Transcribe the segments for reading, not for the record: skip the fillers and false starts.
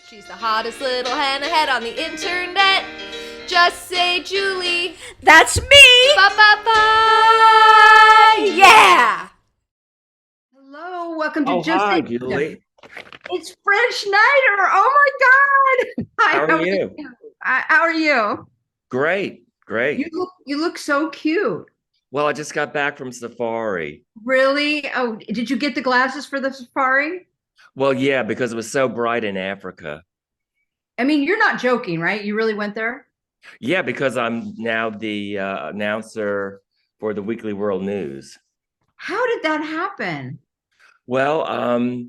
She's the hottest little hen ahead on the internet. Just say Julie. That's me! Ba-ba-ba! Yeah! Hello, welcome to Oh, Just hi, Say Julie. It's Fred Schneider. Oh my God! Hi, How are you? How are you? Great, You great. look so cute. Well, I just got back from safari. Really? Oh, did you get the glasses for the safari? Well, yeah, because it was so bright in Africa. I mean, you're not joking, right? You really went there? Yeah, because I'm now the announcer for the Weekly World News. How did that happen? Well, I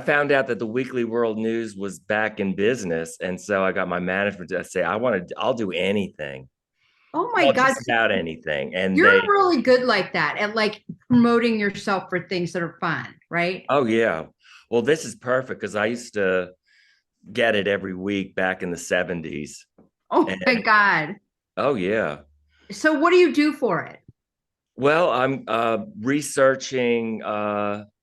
found out that the Weekly World News was back in business, and so I got my management to say, I'll do anything. Oh my Well, God, just about anything. And you're really good like that at like promoting yourself for things that are fun, right? oh yeah. Well, this is perfect because I used to get it every week back in the 70s. Oh And my God. oh yeah. So what do you do for it? Well, I'm researching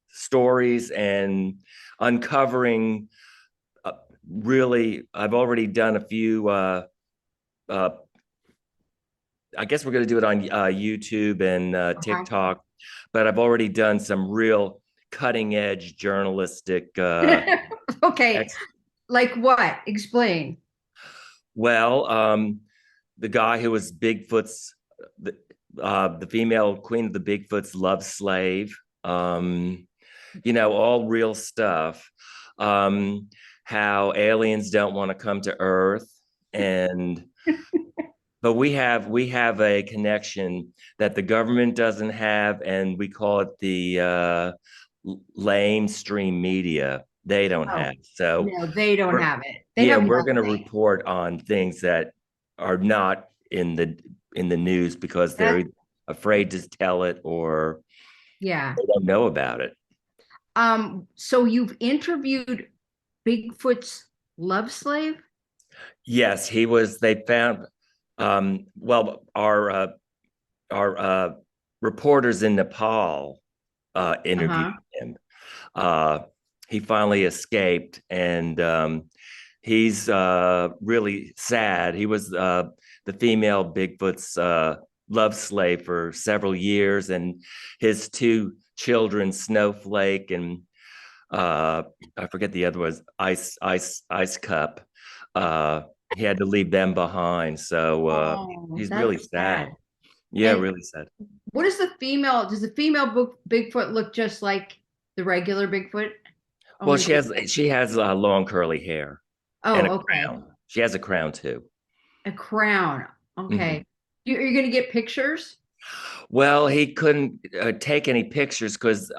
stories and uncovering really, I've already done a few uh I guess we're going to do it on YouTube and TikTok, but I've already done some real cutting edge journalistic Okay, ex like what? Explain. well, the guy who was Bigfoot's the female queen of the Bigfoot's love slave. All real stuff. How aliens don't want to come to Earth, and but we have a connection that the government doesn't have, and we call it the lamestream media. They don't Oh, have. So no, they don't have it. They yeah, have we're going to nothing. report on things that are not in the news because That, they're afraid to tell it or yeah. they don't know about it. So you've interviewed Bigfoot's love slave? Yes, he was. They found. Well, our reporters in Nepal interviewed Uh-huh. him. Uh, he finally escaped, and he's really sad. He was the female Bigfoot's love slave for several years, and his two children, Snowflake and I forget the other was Ice Cup. He had to leave them behind, so Oh, he's really that's sad. sad. Yeah, And really sad. what is the female? Does the female Bigfoot look just like the regular Bigfoot? Well, Only she has long curly hair and a oh, okay. crown. She has a crown too. A crown. Mhm. Okay. Are you gonna get pictures? Well, he couldn't take any pictures because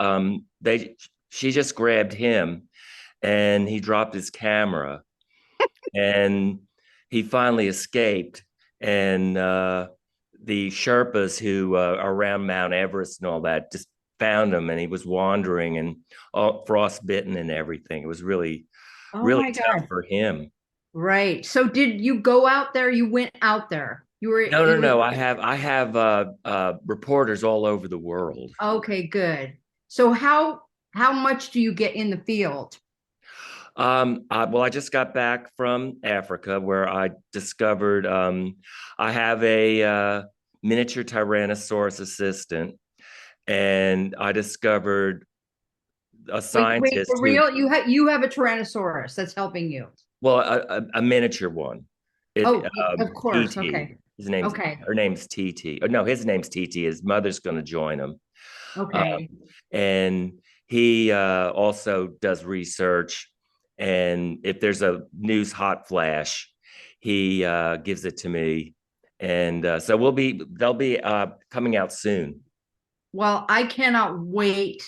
they she just grabbed him and he dropped his camera and he finally escaped. And the Sherpas who are around Mount Everest and all that just found him, and he was wandering and all frostbitten and everything. It was really, Oh really my tough God. for him. Right. So did you go out there? You went out there. No, no, You were no. I have reporters all over the world. okay, good. So how much do you get in the field? Well, I just got back from Africa where I discovered I have a miniature Tyrannosaurus assistant, and I discovered a Wait, scientist for who, real? You have a Tyrannosaurus that's helping you. well, a miniature one. Oh, It of course. TT. Okay. His name's Okay. Her name's TT. Oh, no, his name's TT. His mother's going to join him, Okay. and he also does research. And if there's a news hot flash, he gives it to me, and so they'll be coming out soon. Well, I cannot wait.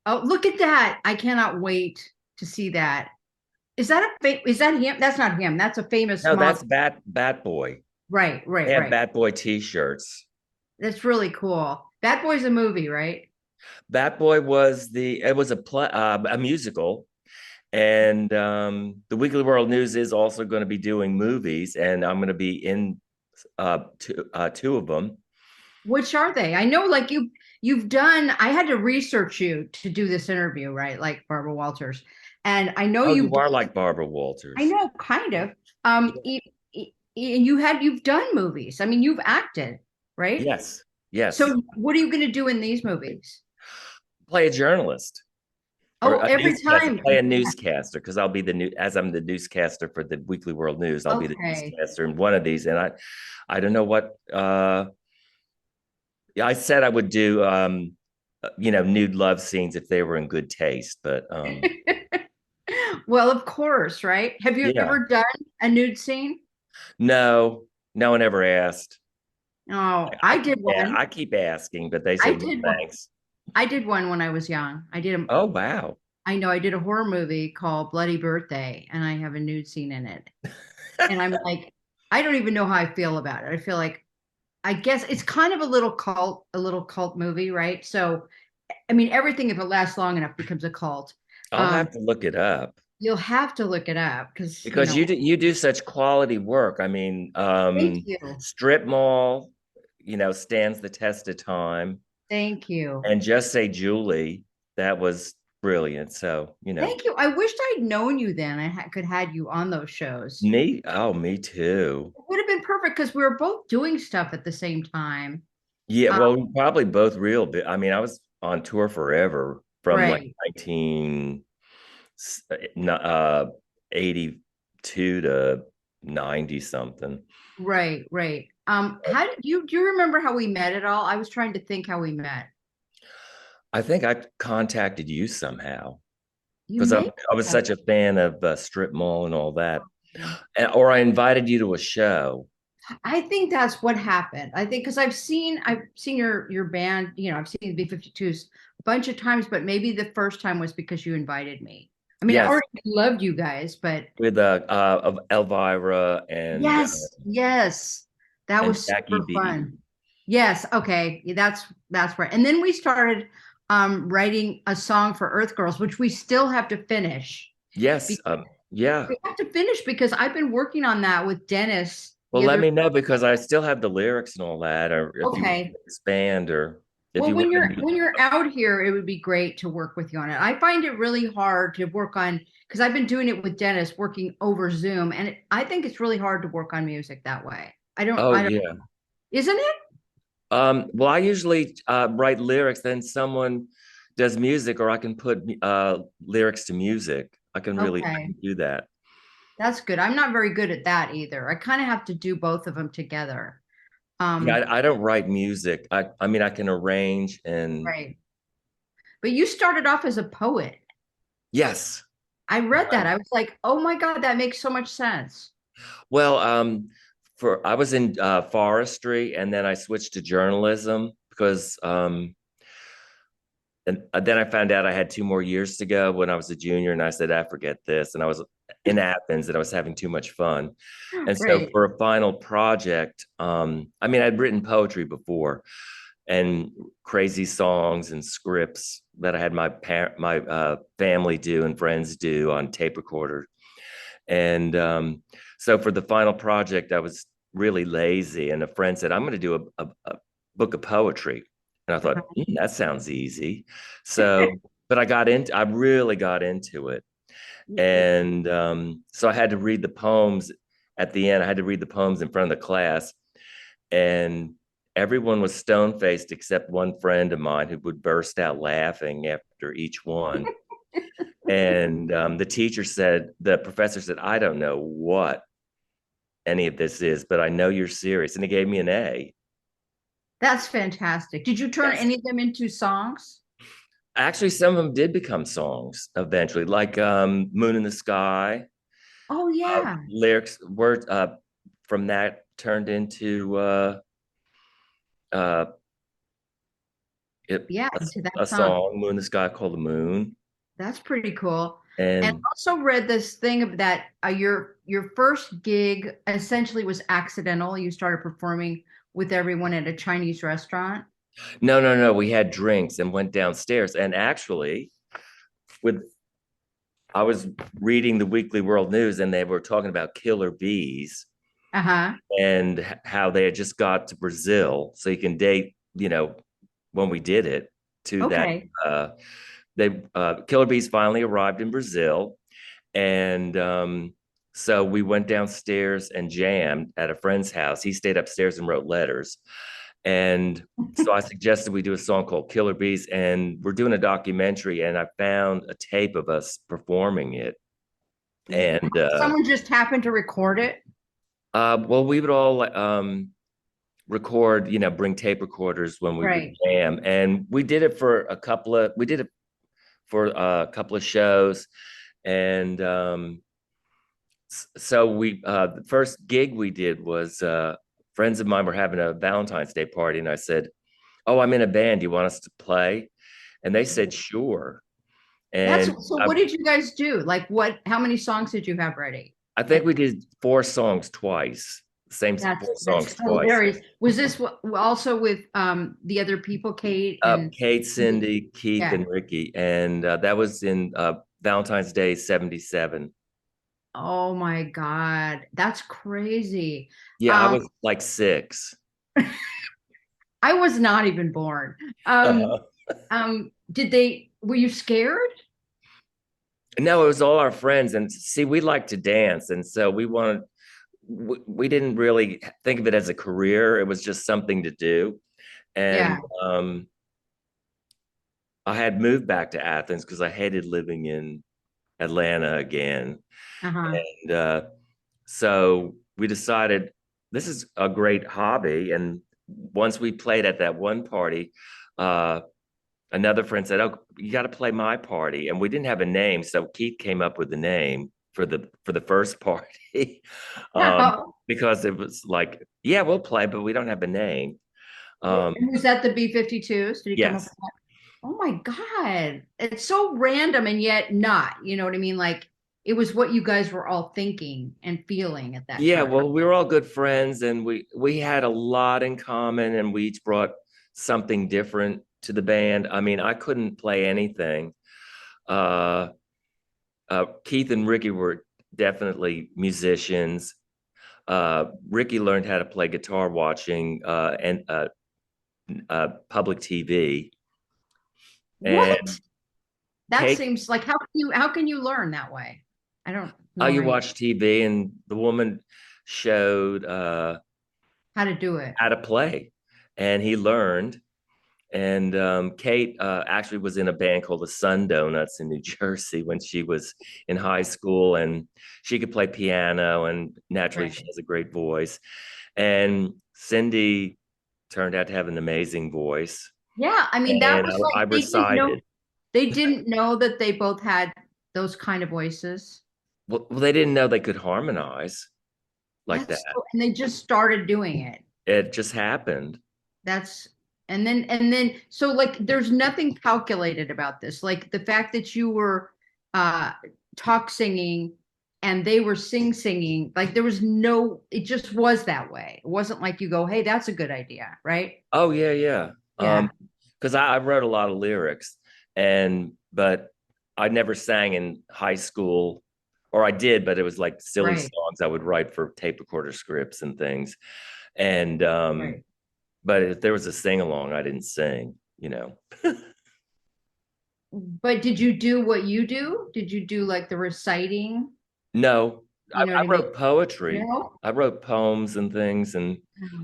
Oh, look at that. I cannot wait to see that. Is that him? That's not him. That's a famous No, that's model. Bat Boy. Right, They right, have right. Bat Boy t-shirts. That's really cool. That Boy's a movie, right? Bat Boy was a musical, and the Weekly World News is also going to be doing movies, and I'm going to be in two of them. Which are they? I know like you've done I had to research you to do this interview, right? Like Barbara Walters. And I know Oh, you you've are done, like Barbara I Walters. know, kind of. And you've done movies. I mean, you've acted, right? Yes, yes. So what are you going to do in these movies? Play a journalist or Oh, a every newscaster. time. Play a newscaster because I'll be the new as I'm the newscaster for the Weekly World News. I'll be the Okay. newscaster in one of these, and I don't know what. I said I would do, nude love scenes if they were in good taste, but Well, of course, right? Have you yeah, ever done a nude scene? no, no one ever asked. Oh, I I keep, did one. I keep asking, but they I say no did one. thanks. I did one when I was young. Oh wow. I know I did a horror movie called Bloody Birthday, and I have a nude scene in it. And I'm like, I don't even know how I feel about it. I feel like, I guess it's kind of a little cult movie, right? So, I mean, everything, if it lasts long enough, becomes a cult. I'll Um, have to look it up you'll have to look it up because, because you do such quality work. I mean, thank you. Strip Mall, stands the test of time, Thank you. and Just Say Julie, that was brilliant. So, Thank you. I wished I'd known you then. Could had you on those shows. me too. It would have been perfect because we were both doing stuff at the same time. Yeah, Um, well, we probably both real bit. I mean, I was on tour forever from like right, 1982 to 90 something. right. How did you do you remember how we met at all? I was trying to think how we met. I think I contacted you somehow You because I, may I was have. such a fan of Strip Mall and all that. Or I invited you to a show. I think that's what happened. I think because I've seen your band, I've seen the B-52s a bunch of times, but maybe the first time was because you invited me. I mean, I Yes, already loved you guys, but with of Elvira yes, that and was Jackie super B. fun. Yes, okay, that's right. And then we started writing a song for Earth Girls, which we still have to finish. Yes, yeah. We have to finish because I've been working on that with Dennis Well, the let other. me know because I still have the lyrics and all that, or if you want Okay. to expand, or if Well, you want to. when you're out here, it would be great to work with you on it. I find it really hard to work on because I've been doing it with Dennis, working over Zoom, and I think it's really hard to work on music that way. Oh I don't, yeah. isn't it? Well, I usually write lyrics, then someone does music, or I can put lyrics to music. I Okay, can do that. that's good. I'm not very good at that either. I kind of have to do both of them together. Yeah, Um, I don't write music. I mean, I can arrange and right. But you started off as a poet. yes. I read that. I was like, oh my God, that makes so much sense. Well, for I was in forestry, and then I switched to journalism because and then I found out I had 2 more years to go when I was a junior, and I said, I forget this. And I was in Athens, and I was having too much fun. And so Right. for a final project, I mean, I'd written poetry before and crazy songs and scripts that I had my family do and friends do on tape recorder. And so for the final project, I was really lazy. And a friend said, I'm going to do a book of poetry. And I thought, that sounds easy. So, but I really got into it. And so I had to read the poems at the end. I had to read the poems in front of the class. And everyone was stone faced except one friend of mine who would burst out laughing after each one. And the professor said, I don't know what any of this is, but I know you're serious. And he gave me an A. That's fantastic. Did you turn Yes. any of them into songs? Actually, some of them did become songs eventually, like Moon in the Sky. Oh yeah. Lyrics words from that turned into uh, Yeah, into that a song. song, Moon in the Sky called the Moon. That's pretty cool. And And also read this thing of that your first gig essentially was accidental. You started performing with everyone at a Chinese restaurant. no, we had drinks and went downstairs. And actually, with I was reading the Weekly World News, and they were talking about killer bees Uh-huh. and how they had just got to Brazil. So you can date, when we did it to that Okay. uh, Killer Bees finally arrived in Brazil, and so we went downstairs and jammed at a friend's house. He stayed upstairs and wrote letters. And so I suggested we do a song called Killer Bees, and we're doing a documentary, and I found a tape of us performing it. And someone just happened to record it. well, we would all record, bring tape recorders when we would jam. And we did it for a couple of shows. And so the first gig we did was friends of mine were having a Valentine's Day party, and I said, "Oh, I'm in a band. Do you want us to play?" And they said, "Sure." And what did you guys do? Like how many songs did you have ready? I think we did 4 songs twice. Same 4 songs twice. Hilarious. Was this also with the other people, Kate? Kate, Cindy, Keith, and Ricky. And that was in Valentine's Day 77. Oh my God. That's crazy. Yeah, I was like 6. I was not even born. Were you scared? No, it was all our friends. And see, we like to dance. And so we didn't really think of it as a career. It was just something to do. And I had moved back to Athens because I hated living in Atlanta again. And so we decided this is a great hobby. And once we played at that one party, another friend said, "Oh, you got to play my party." And we didn't have a name. So Keith came up with the name for the first party because it was like, yeah, we'll play, but we don't have a name. Was that the B-52s? Did he come up with that? Oh my God. It's so random and yet not, you know what I mean? Like it was what you guys were all thinking and feeling at that time. Well, we were all good friends, and we had a lot in common, and we each brought something different to the band. I mean, I couldn't play anything. Keith and Ricky were definitely musicians. Ricky learned how to play guitar watching and public TV. What? That seems like how can you learn that way? I don't know. You watch TV, and the woman showed how to do it, how to play, and he learned. And Kate actually was in a band called the Sun Donuts in New Jersey when she was in high school, and she could play piano, and naturally she has a great voice. And Cindy turned out to have an amazing voice. Yeah, I mean, that was like, I recited. They didn't know that they both had those kind of voices. Well, they didn't know they could harmonize like that. And they just started doing it. It just happened. And then so like there's nothing calculated about this. Like the fact that you were talk singing and they were singing, like there was it just was that way. It wasn't like you go, "Hey, that's a good idea," right? Oh yeah. Because I wrote a lot of lyrics, but I never sang in high school, or I did, but it was like silly songs I would write for tape recorder scripts and things. And but if there was a sing along, I didn't sing, But did you do what you do? Did you do like the reciting? No, I wrote poetry. No? I wrote poems and things and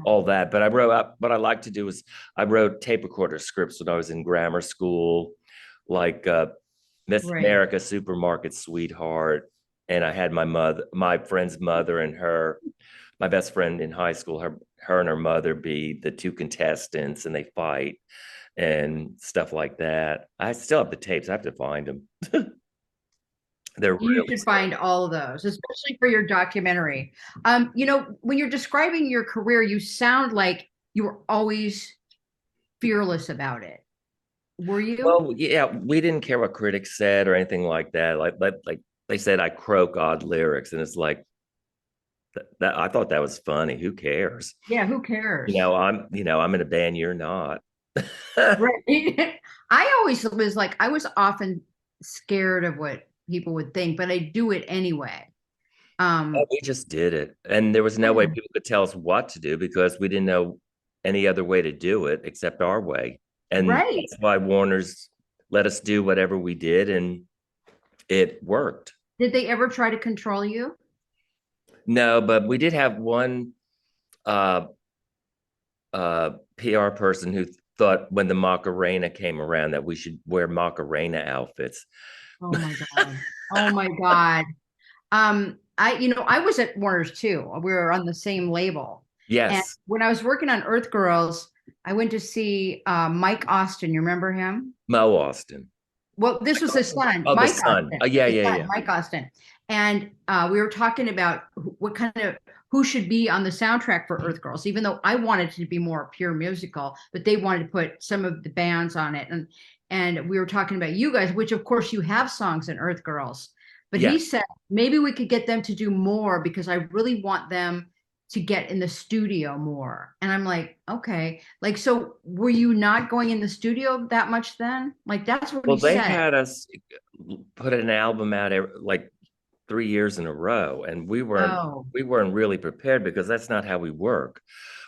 all that. But what I like to do is I wrote tape recorder scripts when I was in grammar school, like Miss America, Supermarket Sweetheart. And I had my friend's mother and my best friend in high school, her and her mother be the 2 contestants, and they fight and stuff like that. I still have the tapes. I have to find them. You should find all of those, especially for your documentary. When you're describing your career, you sound like you were always fearless about it. Were you? Well, yeah, we didn't care what critics said or anything like that. Like they said I croak odd lyrics, and it's like that. I thought that was funny. Who cares? Yeah, who cares? I'm in a band. You're not. Right. I always was like, I was often scared of what people would think, but I do it anyway. We just did it, and there was no way people could tell us what to do because we didn't know any other way to do it except our way. And that's why Warner's let us do whatever we did, and it worked. Did they ever try to control you? No, but we did have one uh, PR person who thought when the Macarena came around that we should wear Macarena outfits. Oh my God. Oh my God. I was at Warner's too. We were on the same label. And Yes, when I was working on Earth Girls, I went to see Mike Austin. You remember him? Mo Austin. Well, this was his son, Oh, the Mike son. Austin. Oh, yeah, His yeah, son, yeah. Mike Austin. And we were talking about what kind of who should be on the soundtrack for Earth Girls, even though I wanted it to be more pure musical, but they wanted to put some of the bands on it. And we were talking about you guys, which of course you have songs in Earth Girls. But he Yes. said maybe we could get them to do more because I really want them to get in the studio more. And I'm like, okay. Like, so were you not going in the studio that much then? Like, that's what Well, he they said. had us put an album out like 3 years in a row, and Oh, we weren't really prepared because that's not how we work.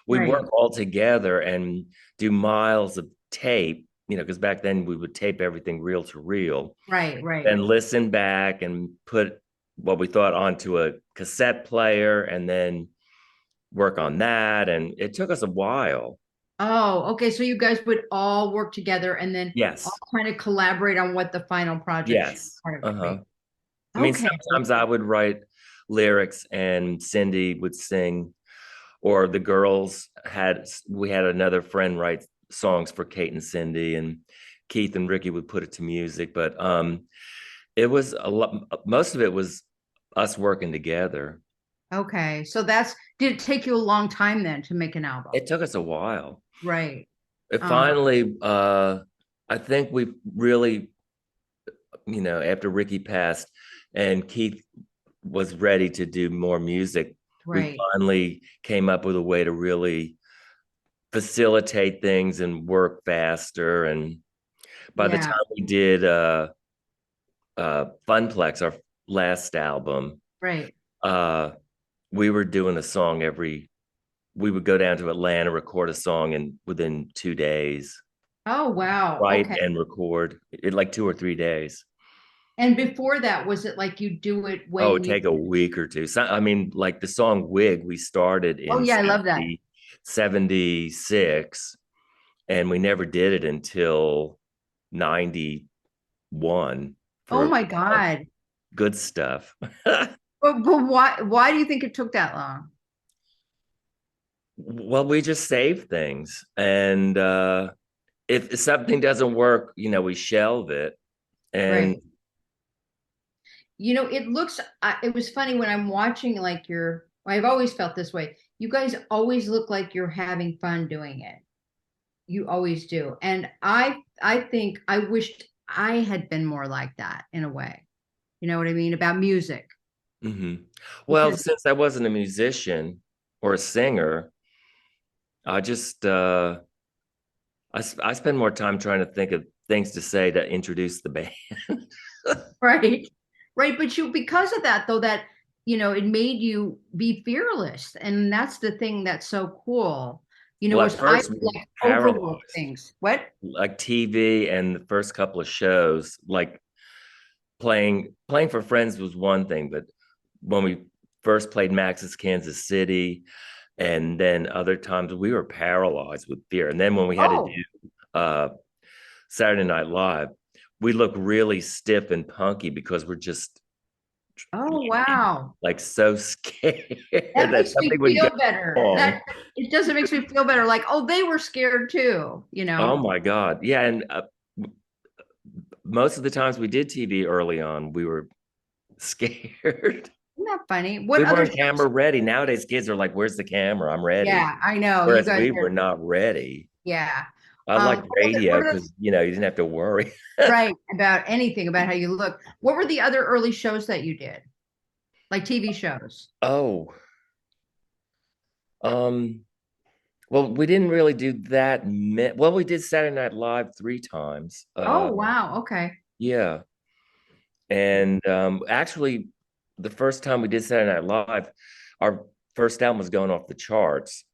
We right, work all together and do miles of tape, because back then we would tape everything reel to reel right, right. and listen back and put what we thought onto a cassette player and then work on that. And it took us a while. Oh, okay. So you guys would all work together and then all Yes. kind of collaborate on what the final project should Yes. part of it Uh-huh. be. I mean, Okay. sometimes I would write lyrics and Cindy would sing, or the girls we had another friend write songs for Kate and Cindy, and Keith and Ricky would put it to music. But it was a lot, most of it was us working together. Okay. So did it take you a long time then to make an album? It took us a while. Right. It Um, finally, I think we really, after Ricky passed and Keith was ready to do more music, we right. finally came up with a way to really facilitate things and work faster. And by the Yeah. time we did Funplex, our last album, Right. uh, we were doing a song we would go down to Atlanta, record a song, and within 2 days, Oh, wow. write Okay. and record it like 2 or 3 days. And before that, was it like you do it Oh, when it'd you, take a week or two. So, I mean, like the song Wig, we started oh in yeah, I love that. 76, and we never did it until 91 Oh for my God. good stuff. But why do you think it took that long? Well, we just save things. And if something doesn't work, we shelve it. And Right. It was funny when I'm watching like I've always felt this way. You guys always look like you're having fun doing it. You always do. And I think I wished I had been more like that in a way. You know what I mean? About music. mhm. Well, Because since I wasn't a musician or a singer, I just I spend more time trying to think of things to say to introduce the band. right. Right. But because of that though, that it made you be fearless. And that's the thing that's so cool. Well, at Was I first we were like overwork paralyzed, things. What? like TV and the first couple of shows, like playing for friends was one thing, but when we first played Max's Kansas City, and then other times we were paralyzed with fear. And then when we had to Oh, do Saturday Night Live, we look really stiff and punky because we're just oh wow. like so scared That that makes me something would go feel better. wrong. That it doesn't makes me feel better. Like, oh, they were scared too. Oh my God. Yeah. And most of the times we did TV early on, we were scared. Isn't that funny? We What other weren't camera shows? ready. Nowadays, kids are like, "Where's the camera? I'm ready." Yeah, I know. You Whereas guys we were are, not ready. yeah. I liked What radio are because you didn't have to worry. right about anything about how you look? What were the other early shows that you did? Like TV shows? Oh, um, well, we didn't really do that. Well, we did Saturday Night Live 3 times. Oh, wow. Okay. Yeah, and actually, the first time we did Saturday Night Live, our first album was going off the charts,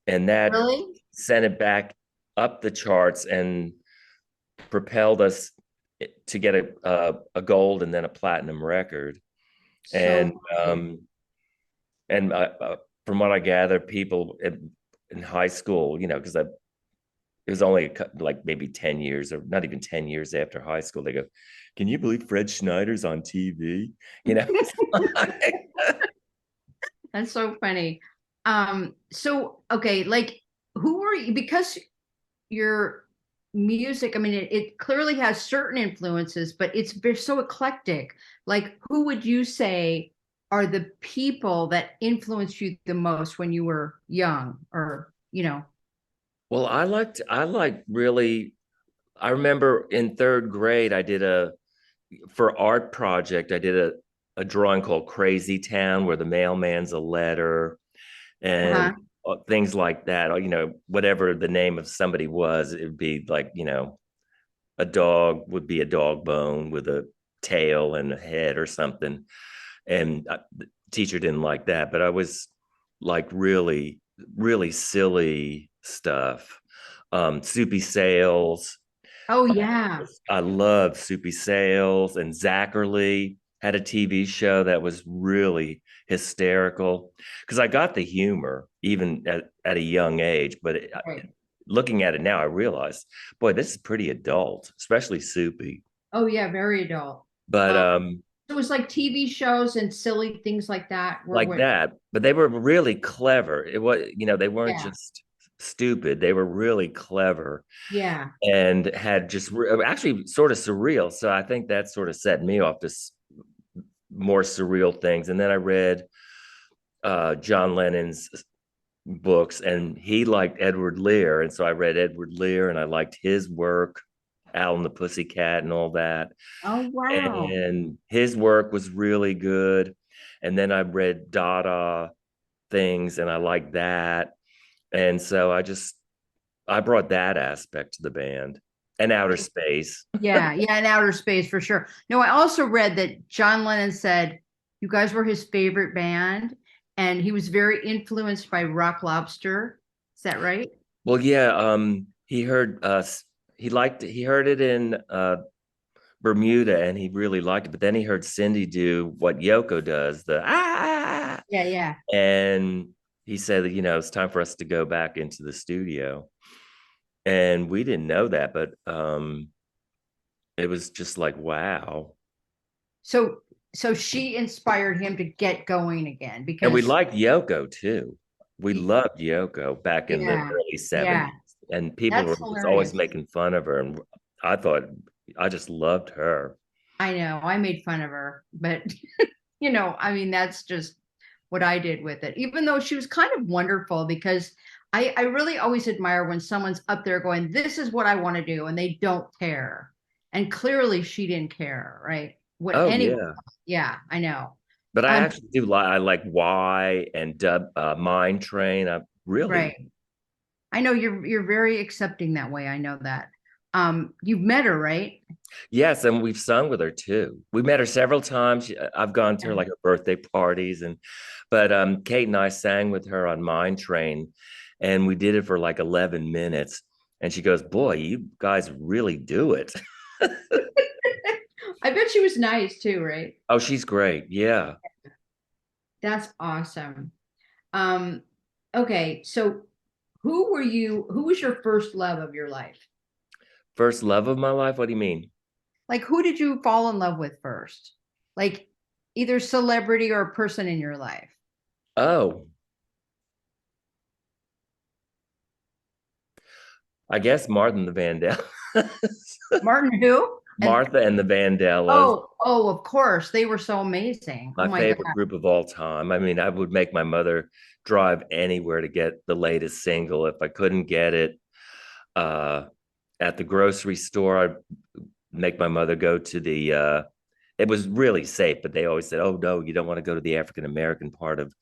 and that Really? sent it back up the charts and propelled us to get a gold and then a platinum record. And So funny. and from what I gather, people in high school, you know, because it was only like maybe 10 years or not even 10 years after high school, they go, can you believe Fred Schneider's on TV? You know, That's so funny. So okay, like who were you, because your music, I mean it clearly has certain influences, but it's so eclectic. Like who would you say are the people that influenced you the most when you were young or, you know? well, I like really, I remember in third grade, for art project, I did a drawing called Crazy Town where the mailman's a letter and Uh-huh. things like that. Or, you know, whatever the name of somebody was, it would be like, you know, a dog would be a dog bone with a tail and a head or something. And the teacher didn't like that, but I was like really, really silly stuff. Soupy Sales. Oh yeah. I love Soupy Sales, and Zachary had a TV show that was really hysterical because I got the humor even at a young age. But Right. looking at it now, I realize, boy, this is pretty adult, especially Soupy. Oh yeah, very adult. But Um, it was like TV shows and silly things like that were like what, that, but they were really clever. It was, you know, they weren't yeah, just stupid, they were really clever yeah. and had just actually sort of surreal. So I think that sort of set me off to more surreal things. And then I read John Lennon's books, and he liked Edward Lear, and so I read Edward Lear, and I liked his work, Al and the Pussycat, and all that. Oh wow. And his work was really good. And then I read Dada things, and I liked that. And so I brought that aspect to the band and outer space. Yeah, yeah, in outer space for sure. No, I also read that John Lennon said you guys were his favorite band, and he was very influenced by Rock Lobster. Is that right? Well, yeah, he heard he heard it in Bermuda, and he really liked it. But then he heard Cindy do what Yoko does, the ah, Yeah, yeah. and he said that, you know, it's time for us to go back into the studio. And we didn't know that, but it was just like, wow. So so she inspired him to get going again And we because liked Yoko too. We loved Yoko back in the yeah, early yeah, 70s. And people were that's just always hilarious. making fun of her. And I thought, I just loved her. I know I made fun of her, but you know, I mean, that's just what I did with it, even though she was kind of wonderful because I really always admire when someone's up there going, this is what I want to do, and they don't care. And clearly she didn't care, right? What Oh, anyway, yeah. yeah, I know. But I Um, actually do like, I like Y and Mine Train. I really, right. I know you're very accepting that way. I know that. You've met her, right? yes. And we've sung with her too. We met her several times. I've gone to her Yeah. like her birthday parties. But Kate and I sang with her on Mine Train, and we did it for like 11 minutes. And she goes, boy, you guys really do it. I bet she was nice too, right? Oh, she's great. Yeah. That's awesome. Um, okay, so who was your first love of your life? First love of my life. What do you mean? Like who did you fall in love with first? Like either celebrity or a person in your life. Oh, I guess Martha and the Vandellas. Martin who? And Martha and the Vandellas, oh, of course. They were so amazing. Oh my my God. favorite group of all time. I mean, I would make my mother drive anywhere to get the latest single. If I couldn't get it uh, at the grocery store, I'd make my mother go to it was really safe, but they always said, oh, no, you don't want to go to the African American part of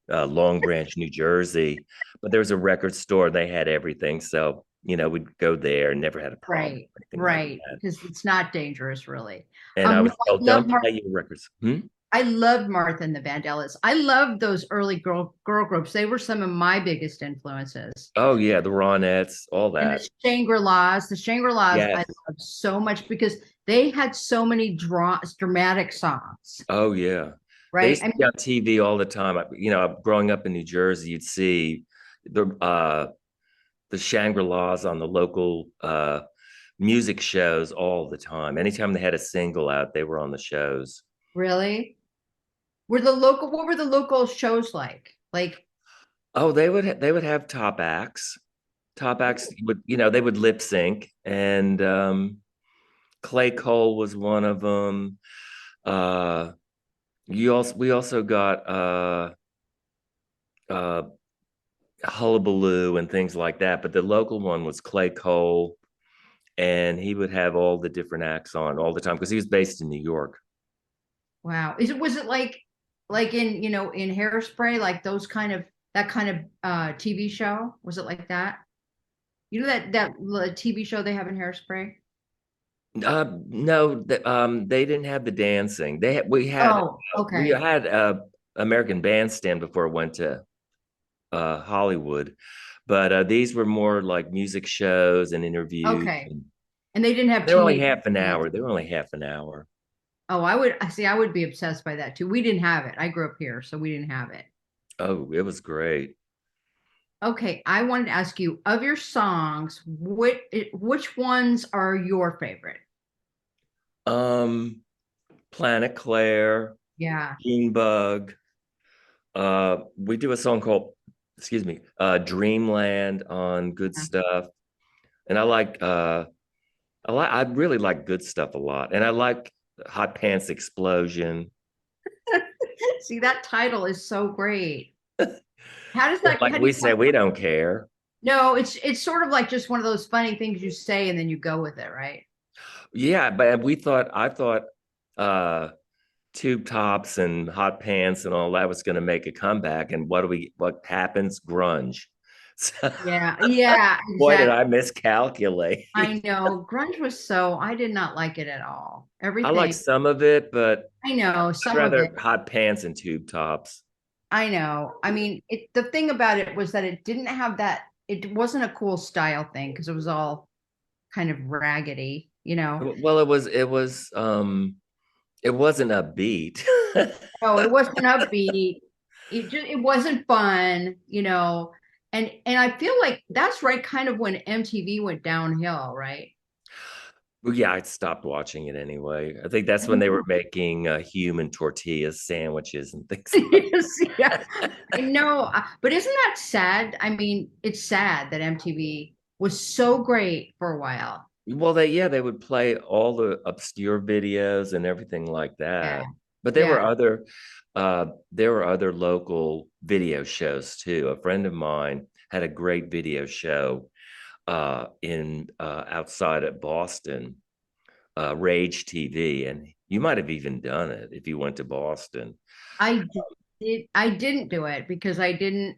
Long Branch, New Jersey. But there was a record store, they had everything. So, you know, we'd go there and never had a problem Right, or anything like right. that. Because it's not dangerous really. And I No, was I told, love don't Martin. play your records. Hmm? I loved Martha and the Vandellas. I loved those early girl groups. They were some of my biggest influences. Oh yeah, the Ronettes, all And that. The Shangri-Las, I Yes. loved so much because they had so many dramatic songs, Oh yeah. They right? used to be on TV all the time. You know, growing up in New Jersey, you'd see the Shangri-Las on the local music shows all the time. Anytime they had a single out, they were on the shows. Really? What were the local shows like? Like, Oh, they would have top acts. Top acts would, they would lip sync, and Clay Cole was one of them. We also got uh Hullabaloo and things like that, but the local one was Clay Cole, and he would have all the different acts on all the time because he was based in New York. wow. Was it like in, in Hairspray, like that kind of TV show? Was it like that? You know that TV show they have in Hairspray? No, they didn't have the dancing. Oh, We okay. had American Bandstand before it went to Hollywood, but these were more like music shows and interviews. Okay. And they didn't have They were only teenage half an hour. They dancing. were only half an hour. Oh, I would be obsessed by that too. We didn't have it. I grew up here, so we didn't have it. Oh, it was great. Okay, I wanted to ask you, of your songs, which ones are your favorite? Um, Planet Claire, Yeah. Junebug. We do a song called, excuse me, Dreamland on Good Stuff, and I really like Good Stuff a lot, and I like Hot Pants Explosion. See, that title is so great. Like How do we you say, we don't care. No, it's sort of like just one of those funny things you say and then you go with it, right? Yeah, but I thought uh tube tops and hot pants and all that was going to make a comeback, and what happens? Grunge. So, Yeah, yeah, boy, did exactly. I miscalculate. I know. Grunge was so, I did not like it at all. I like Everything. some of it, but I know I'd some of rather it. hot pants and tube tops. I know. I mean, the thing about it was that it didn't have that, it wasn't a cool style thing because it was all kind of raggedy, you know. Well, it wasn't a beat. Oh, it wasn't upbeat. It wasn't fun, you know. And I feel like that's right kind of when MTV went downhill, right? Well, yeah, I stopped watching it anyway. I think that's when they were making human tortilla sandwiches and things like Yes, yeah. I know. But isn't that sad? I mean, it's sad that MTV was so great for a while. Well, they would play all the obscure videos and everything like Yeah. that. But Yeah. there were other local video shows too. A friend of mine had a great video show in outside of Boston, Rage TV, and you might have even done it if you went to Boston. I I didn't do it because I didn't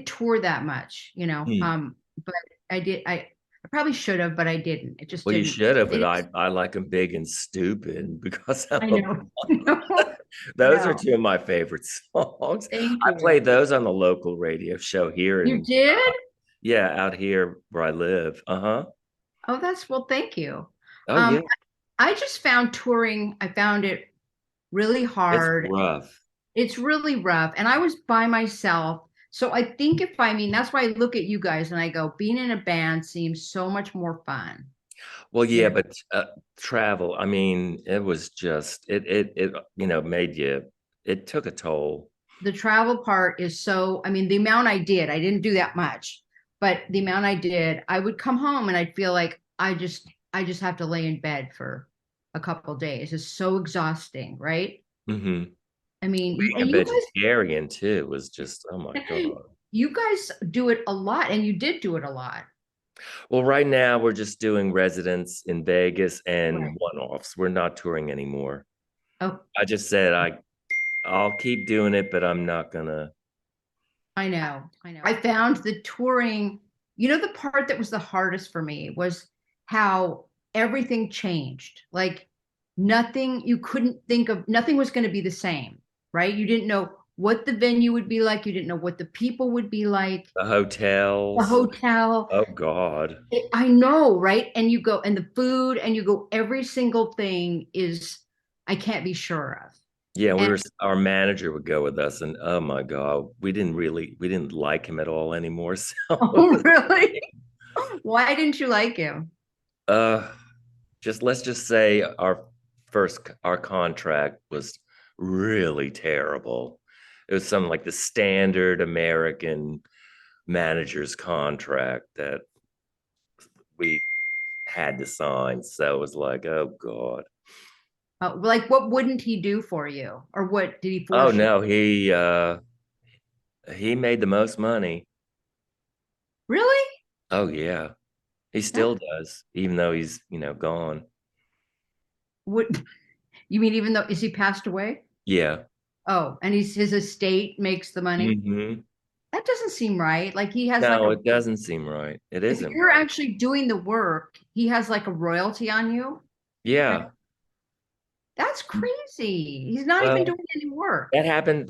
tour that much, you know. Hmm. But I probably should have, but I didn't. It just Well, you didn't. should have, They but didn't. I like them big and stupid because I know. I those are know. two of my favorite songs. Thank I you. played those on the local radio show here You in did? yeah, out here where I live. Uh-huh. Oh, well, thank you. Oh Um, yeah, I just found touring, I found it really it's hard. rough. It's really rough. And I was by myself. So I think I mean, that's why I look at you guys and I go, being in a band seems so much more fun. Well, You yeah, know, but travel, I mean, it was just it made you, it took a toll. the travel part is so, I mean, the amount I didn't do that much, but the amount I did, I would come home and I'd feel like I just have to lay in bed for a couple of days. It's so exhausting, right? Hmm. I mean, Being a and vegetarian too was just, oh my God. you guys do it a lot, and you did do it a lot. Well, right now we're just doing residents in Vegas and Right. one-offs. We're not touring anymore. Oh, I just said I'll keep doing it, but I'm not gonna. I know. I know. I found the touring, the part that was the hardest for me was how everything changed. Like nothing, you couldn't think of, nothing was going to be the same, right? You didn't know what the venue would be like. You didn't know what the people would be like, The the hotels. hotel. Oh God. I know, right? And you go, and the food, and you go, every single thing is, I can't be sure of. Yeah, And our manager would go with us, and oh my God, we didn't like him at all anymore. So oh, really? Why didn't you like him? uh just let's just say our contract was really terrible. It was something like the standard American manager's contract that we had to sign. So it was like, oh God. Like, what wouldn't he do for you, or what did he Oh force you? no, he made the most money. Really? Oh yeah. He That still does, even though he's, gone. what you mean? Even though is he passed away? Yeah. Oh, and his estate makes the money. Hmm. That doesn't seem right. Like he has like No, a, it doesn't seem right. It if isn't you're right. actually doing the work, he has like a royalty on you. Like, Yeah. that's crazy. He's not even Well, doing any work. that happened.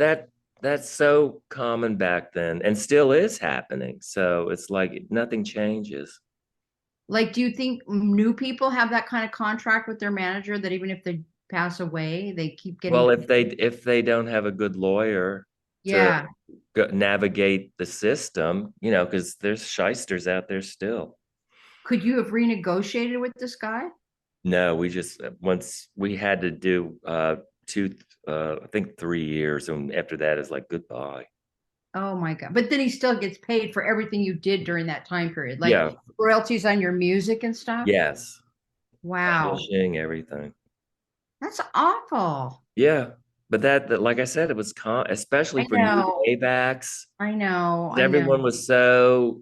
That's so common back then and still is happening. So it's like nothing changes. Like, do you think new people have that kind of contract with their manager that even if they pass away, they keep Well, getting, if they don't have a good lawyer to yeah. navigate the system, because there's shysters out there still. Could you have renegotiated with this guy? No, we just once we had to do two, I think 3 years, and after that is like goodbye. Oh my God. But then he still gets paid for everything you did during that time period, like Yeah. royalties on your music and stuff. Yes. Wow. Publishing everything. That's awful. Yeah. But that like I said, it was especially I for new know. paybacks. I know. I know. Everyone was so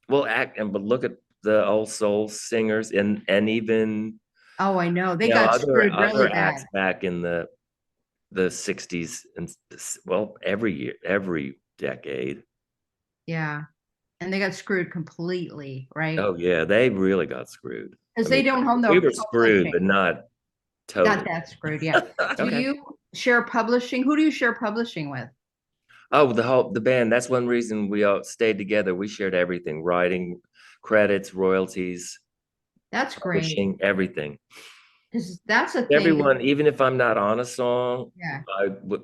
well but look at the old soul singers and even Oh, I know. They got screwed really other bad. acts back in the 60s and well every year, every decade. Yeah. And they got screwed completely, right? Oh yeah, they really got screwed. I Because they mean, don't own we the were screwed, publishing. but not Not totally. that screwed. Yeah. Do Okay. you share publishing? Who do you share publishing with? Oh, the band. That's one reason we all stayed together. We shared everything, writing, credits, royalties, That's great. publishing, everything. Because that's a thing. Everyone, even if I'm not on a song, Yeah.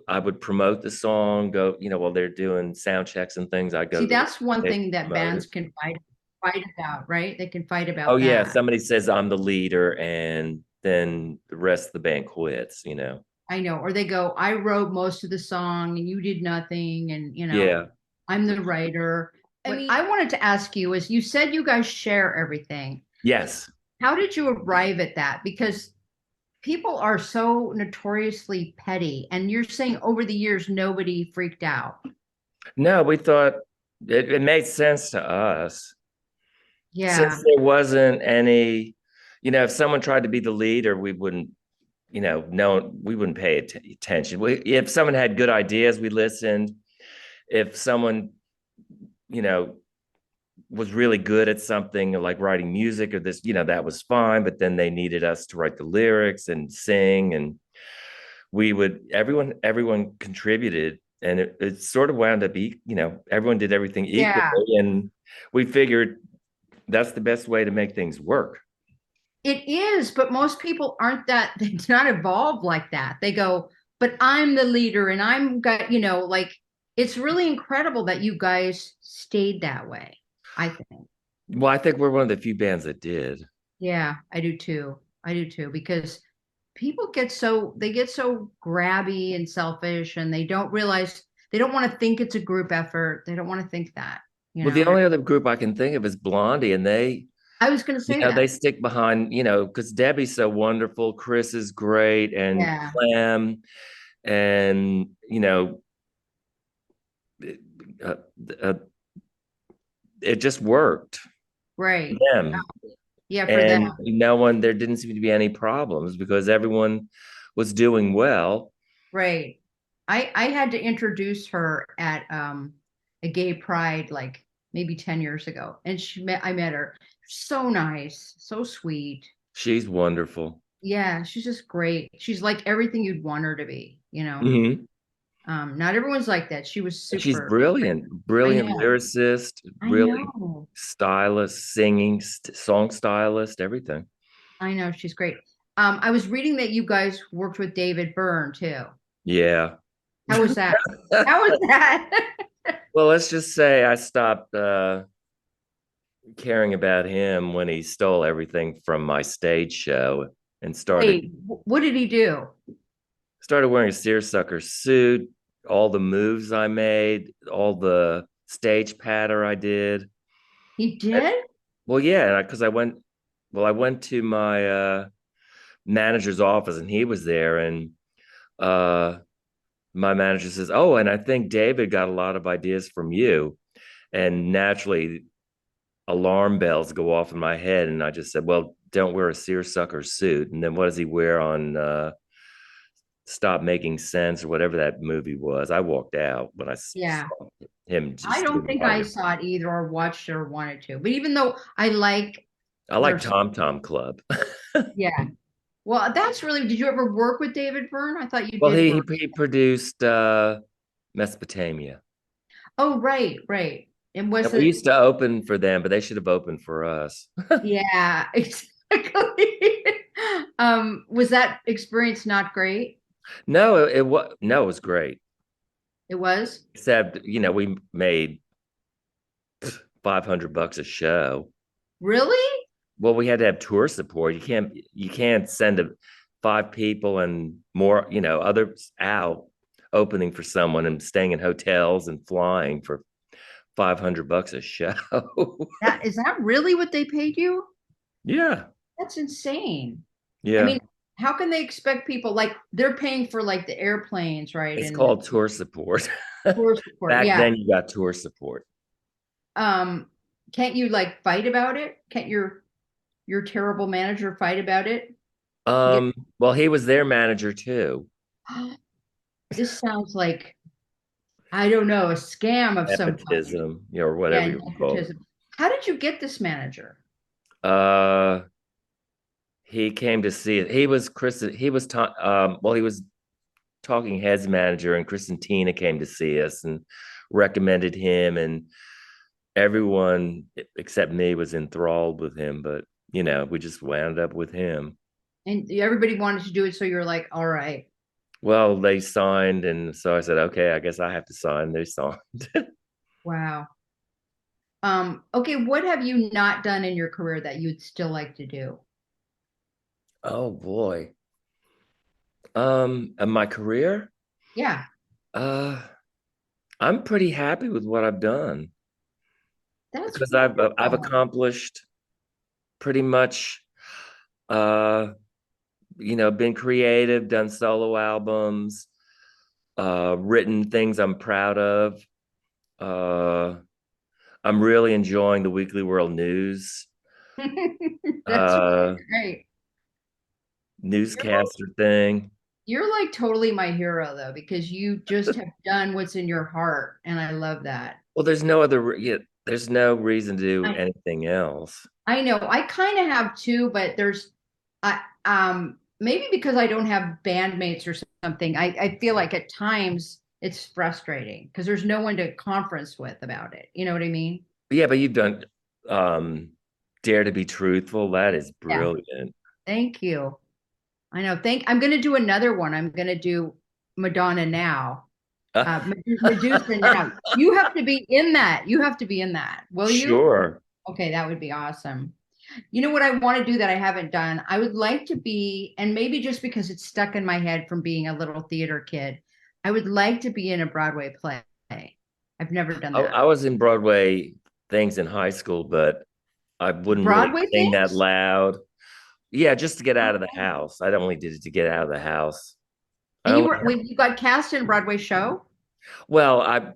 I would promote the song, go, while they're doing sound checks and things, I See, go that's one they thing that promote it. bands can fight about, right? They can fight Oh about yeah, that. somebody says I'm the leader and then the rest of the band quits. I know. Or they go, I wrote most of the song and you did nothing. And, Yeah. I'm the writer. I What mean, I wanted to ask you is you said you guys share everything. Yes. How did you arrive at that? Because people are so notoriously petty. And you're saying over the years, nobody freaked out. No, we thought it made sense to us. Yeah. Since there wasn't any, if someone tried to be the leader, we wouldn't, no, we wouldn't pay attention. If someone had good ideas, we listened. If someone, you know, was really good at something like writing music or this, that was fine. But then they needed us to write the lyrics and sing, and everyone contributed, and it sort of wound up, everyone did everything Yeah. equally, and we figured that's the best way to make things work. It is, but most people aren't that, they're not evolved like that. They go, but I'm the leader and I'm got, like it's really incredible that you guys stayed that way, I think. Well, I think we're one of the few bands that did. Yeah, I do too. I do too, because people they get so grabby and selfish and they don't realize they don't want to think it's a group effort. They don't want to think that, Well, the only other group I can think of is Blondie, and I was going to say that. they stick behind, because Debbie's so wonderful, Chris is great, and Yeah, Clem, and uh, uh, it just worked for right. them. Yeah, for them. And there didn't seem to be any problems because everyone was doing well. Right. I had to introduce her at a gay pride like maybe 10 years ago. And I met her. So nice, so sweet. She's wonderful. Yeah, she's just great. She's like everything you'd want her to be, you know. Hmm. Not everyone's like that. She was And she's super great. brilliant, I brilliant know. lyricist, I really know. stylist, singing, song stylist, everything. I know she's great. I was reading that you guys worked with David Byrne too. Yeah. How was that? How was that? Well, let's just say I stopped caring about him when he stole everything from my stage show and Wait, what did he do? started wearing a seersucker suit, all the moves I made, all the stage patter I did. He Uh, did? Well, yeah, because I went to my manager's office and he was there, and uh, my manager says, "Oh, and I think David got a lot of ideas from you." And naturally, alarm bells go off in my head, and I just said, "Well, don't wear a seersucker suit." And then what does he wear on Stop Making Sense or whatever that movie was? I walked out when I Yeah. saw him I just don't doing think I wonderful. saw it either or watched it or wanted to. But even though I like I like their, Tom Tom Club. yeah. Well, that's really, did you ever work with David Byrne? I thought you Well, did work. he produced Mesopotamia. Oh, right, right. And And was we it, used to open for them, but they should have opened for us. yeah, exactly. Was that experience not great? No, it was no, it was great. It was? Except, we made $500 a show. Really? Well, we had to have tour support. You can't send five people and more, others out opening for someone and staying in hotels and flying for $500 a show. Is that really what they paid you? Yeah. That's insane. I Yeah. mean, how can they expect people like they're paying for like the airplanes, right? It's And the called tour support. tour support. Back Yeah. then you got tour support. Um, can't you like fight about it? Can't your terrible manager fight about it? Get Well, he was their manager too. this sounds like I don't know, a scam of some kind. Nepotism, or Yeah, whatever you would call nepotism. How did you get this manager? it. He came to see it. He was Talking Heads manager, and Chris and Tina came to see us and recommended him, and everyone except me was enthralled with him, but we just wound up with him. And everybody wanted to do it, so you're like, all right, Well, they signed, and so I said, okay, I guess I have to sign. They signed. wow. Okay, what have you not done in your career that you'd still like to do? Oh boy. And my career, Yeah, uh, I'm pretty happy with what I've done that's because I've wonderful. accomplished pretty much, uh, been creative, done solo albums, written things I'm proud of. Uh, I'm really enjoying the Weekly World News, That's uh, great. You're like, newscaster thing. you're like totally my hero though, because you just have done what's in your heart, and I love that. Well, yeah, there's no reason to do I anything else. I know I kind of have too, but there's I maybe because I don't have bandmates or something, I feel like at times it's frustrating because there's no one to conference with about it. You know what I mean? Yeah, but you've done um, Dare to Be Truthful. That is Yeah. brilliant. Thank you. I know. I'm going to do another one. I'm going to do Madonna now. Medusa now. You have to be in that. You have to be in that. Will you? Sure. Okay, that would be awesome. You know what I want to do that I haven't done? I would like to be, and maybe just because it's stuck in my head from being a little theater kid, I would like to be in a Broadway play. I've never done that. I was in Broadway things in high school, but I wouldn't really Broadway sing that things? loud. Yeah, just to get out of the house. I only did it to get out of the house. I And you only, were when you got cast in a Broadway show? well, I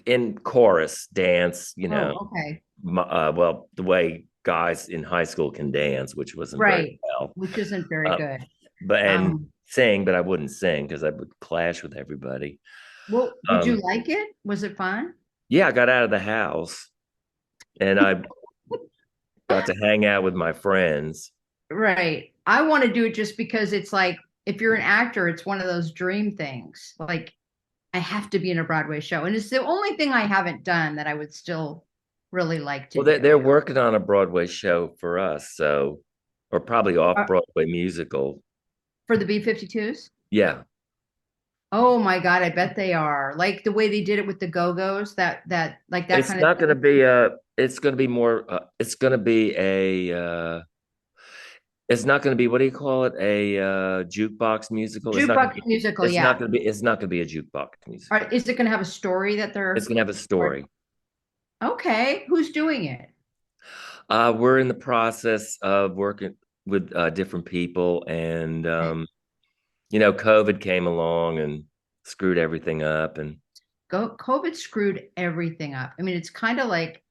in chorus dance, Oh, okay. well, the way guys in high school can dance, which wasn't very Right. well. Which isn't very Uh, good. and Um, sing, but I wouldn't sing because I would clash with everybody. well, did you Um, like it? Was it fun? yeah, I got out of the house and I got to hang out with my friends. Right. I want to do it just because it's like if you're an actor, it's one of those dream things. Like I have to be in a Broadway show, and it's the only thing I haven't done that I would still really like to Well, do. they're working on a Broadway show for us, so or probably off Broadway musical. For the B-52s? Yeah, Oh my God, I bet they are. Like the way they did it with the Go-Go's, that like that it's kind of not going to thing. be a. It's going to be more. It's going to be a. It's not going to be, what do you call it? A jukebox musical. It's not going to Jukebox be. musical, It's not yeah. going to be. It's not going to be a jukebox musical. Is it going to have a story that It's they're going to have a story. okay? Who's doing it? We're in the process of working with different people, and COVID came along and screwed everything up. And COVID screwed everything up. I mean, it's kind of like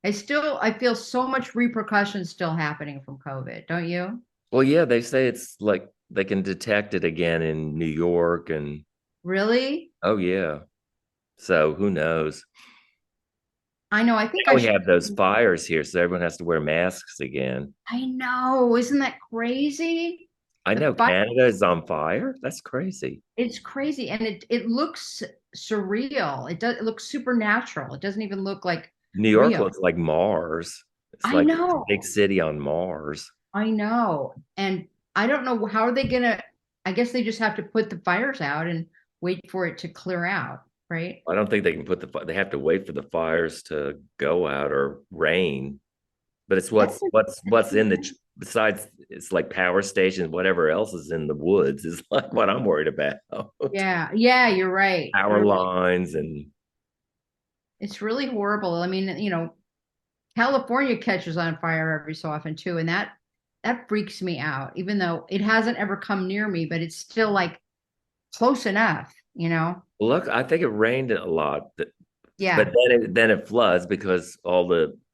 I feel so much repercussions still happening from COVID, don't you? well, yeah, they say it's like they can detect it again in New York, and Really? oh yeah. So who knows? I know. I think Now I we should. have those fires here, so everyone has to wear masks again. I know. Isn't that crazy? I The know fire, Canada is on fire. That's crazy. it's crazy. And it looks surreal. It looks supernatural. It doesn't even look like New York real. looks like Mars. It's I like a know. big city on Mars. I know. And I don't know how are they gonna, I guess they just have to put the fires out and wait for it to clear out, right? I don't think they can they have to wait for the fires to go out or rain. But it's That's what's in the besides it's like power stations, whatever else is in the woods is like what I'm worried about. yeah, yeah, you're right. Power lines and It's really horrible. I mean, California catches on fire every so often too, and that freaks me out, even though it hasn't ever come near me, but it's still like close enough. look, I think it rained a lot, but Yeah, then it floods because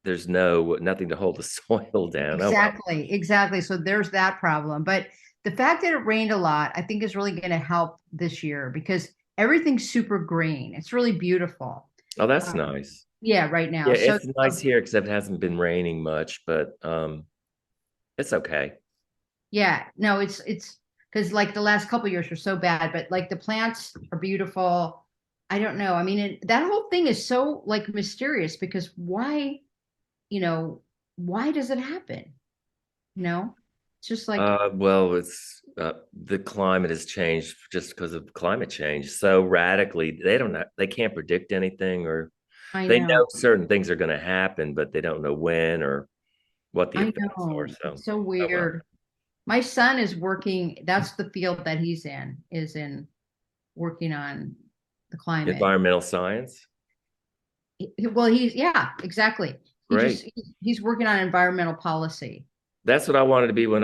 there's nothing to hold the soil down. Oh well. exactly, exactly. So there's that problem. But the fact that it rained a lot, I think is really going to help this year because everything's super green. It's really beautiful. Oh, that's Um, nice. yeah, right now. Yeah, So it's nice here except it hasn't been raining much, but it's okay. yeah, no, it's because like the last couple years were so bad, but like the plants are beautiful. I don't know. I mean, that whole thing is so like mysterious because you know, why does it happen? It's just like Well, it's the climate has changed just because of climate change so radically. They don't know, they can't predict anything, or I they know know, certain things are going to happen, but they don't know when or what the I effects are. know. So, It's so oh well. weird. My son is working, that's the field that he's in, is in working on the climate. Environmental science, Well, yeah, exactly. great. He's working on environmental policy. That's what I wanted to be when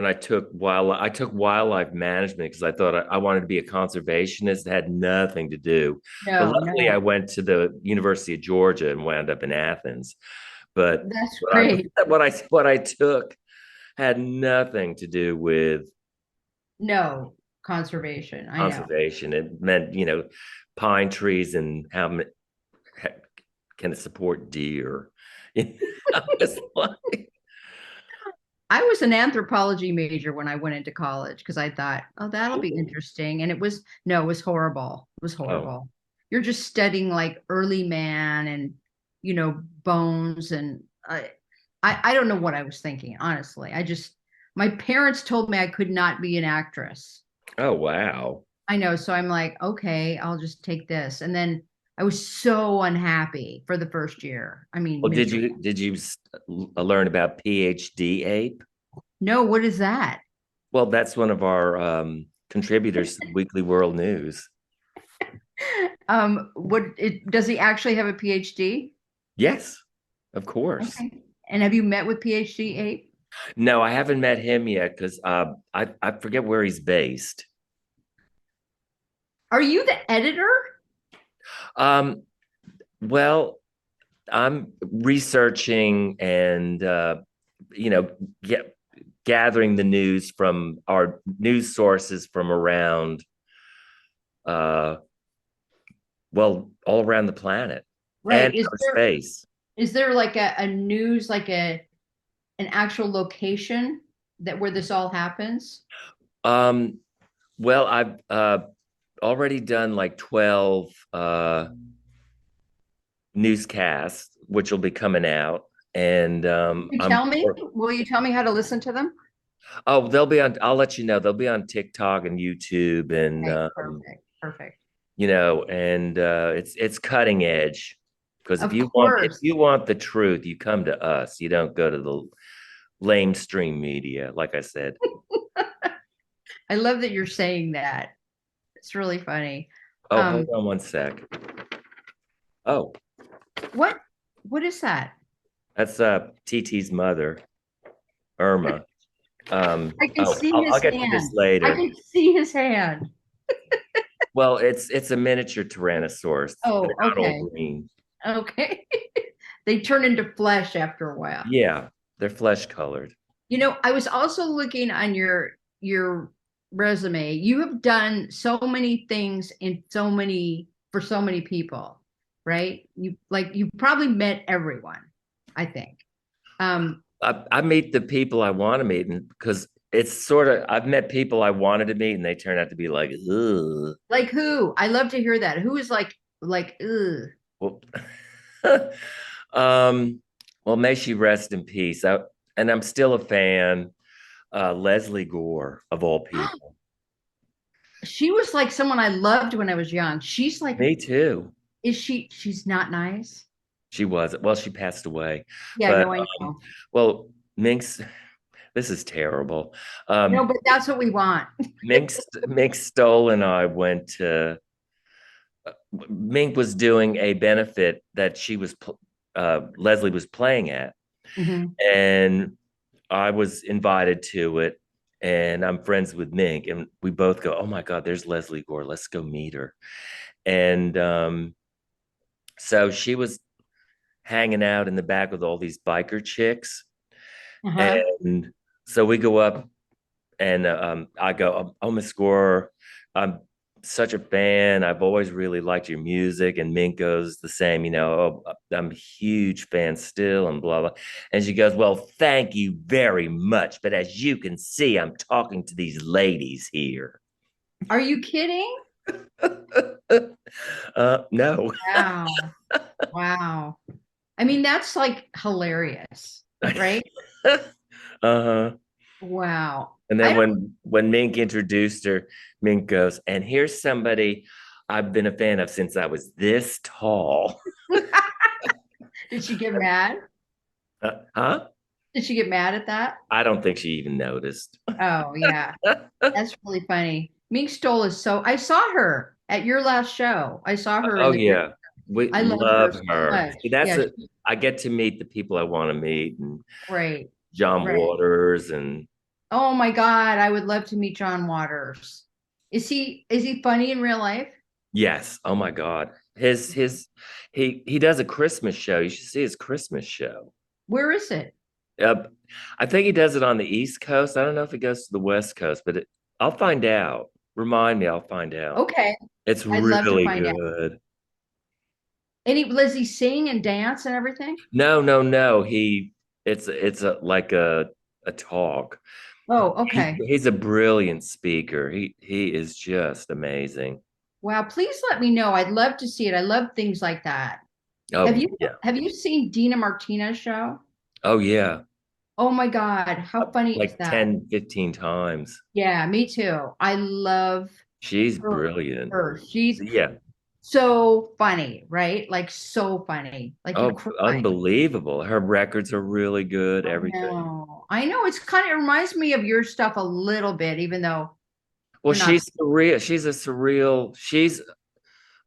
I took wildlife management because I thought I wanted to be a conservationist. It had nothing to do, but No, luckily I no, went to the University of Georgia and wound up in Athens. But that's great. what I took had nothing to do with No, conservation. I know. conservation. It meant, pine trees and can it support deer. It's like, I was an anthropology major when I went into college because I thought, oh, that'll be interesting. And no, it was horrible. It was oh, horrible. You're just studying like early man and, bones. And I don't know what I was thinking, honestly. My parents told me I could not be an actress. oh wow. I know. So I'm like, okay, I'll just take this. And then I was so unhappy for the first year. I mean, Well, miserable. did you learn about PhD ape? No, what is that? Well, that's one of our contributors to the Weekly World News. Does he actually have a PhD? Yes, of course. Okay. And have you met with PhD Ape? No, I haven't met him yet because I forget where he's based. Are you the editor? Um, well, I'm researching and gathering the news from our news sources from around uh all around the planet Right. and outer space. Is there like a news, like an actual location? that where this all happens? Um, well, I've already done like 12 newscasts, which will be coming out. And You tell me, will you tell me how to listen to them? oh, they'll be on, I'll let you know, they'll be on TikTok and YouTube and Okay, perfect, perfect. you know, and it's cutting edge. Because Of if course. you want the truth, you come to us. You don't go to the lamestream media, like I said. I love that you're saying that. It's really funny. Oh, hold on one sec. Oh, What is that? that's TT's mother, Irma. I can see I'll his get to this hand. I later. can see his hand. Well, it's a miniature Tyrannosaurus. They're Oh, not all okay. green. Okay. They turn into flesh after a while. Yeah, they're flesh colored. You know, I was also looking on your resume. You have done so many things in so many for so many people, right? You probably met everyone, I think. I meet the people I want to meet, and because it's sort of I've met people I wanted to meet, and they turn out to be like, ugh. Like who? I love to hear that. Who is like ugh. Well, um, well, may she rest in peace. And I'm still a fan. Leslie Gore, of all people. She was like someone I loved when I was young. She's like, Me too. she's not nice? She was. Well, she passed away. Yeah, But no, I know. well, Minx, this is terrible. No, Um, but that's what we want. Mink Stoll and I went to. Mink was doing a benefit that Leslie was playing at, Mhm. and I was invited to it. And I'm friends with Mink, and we both go, "Oh my God, there's Leslie Gore. Let's go meet her." And so she was hanging out in the back with all these biker chicks. Uh-huh. And so we go up, and I go, "Oh, Miss Gore, I'm such a fan. I've always really liked your music." And Mink goes the same, you know, "Oh, I'm a huge fan still," and blah, blah. And she goes, "Well, thank you very much. But as you can see, I'm talking to these ladies here." Are you kidding? No. Wow. Wow. I mean, that's like hilarious, right? Uh-huh. Wow. And I then don't, when Mink introduced her, Mink goes, "And here's somebody I've been a fan of since I was this tall." did she get mad? Huh? Did she get mad at that? I don't think she even noticed. Oh, yeah. That's really funny. Mink Stoll is so, I saw her at your last show. I saw her in Oh the green. yeah, we I love her love so her. much. See, that's Yeah, it. she's I get to meet the people I want to meet, and great. John Right. Waters, and Oh my God, I would love to meet John Waters. Is he funny in real life? yes, oh my God, his he does a Christmas show. You should see his Christmas show. Where is it? Uh, I think he does it on the East Coast. I don't know if he goes to the West Coast, but I'll find out. Remind me, I'll find out. Okay. It's I'd love to really find out. good. And does he sing and dance and everything? No, no, no. It's a like a talk. Oh, okay. He's a brilliant speaker. He is just amazing. Wow, please let me know. I'd love to see it. I love things like that. Have Oh you yeah. have you seen Dina Martina's show? Oh yeah. Oh my God, how funny is Like that? 10, 15 times. Yeah, me too. I love She's her. brilliant. She's Yeah. so funny, right? Like so funny. Like you Oh, cry. unbelievable. Her records are really good, I everything. know. I know. It reminds me of your stuff a little bit, even though Well, you're not. she's surreal. She's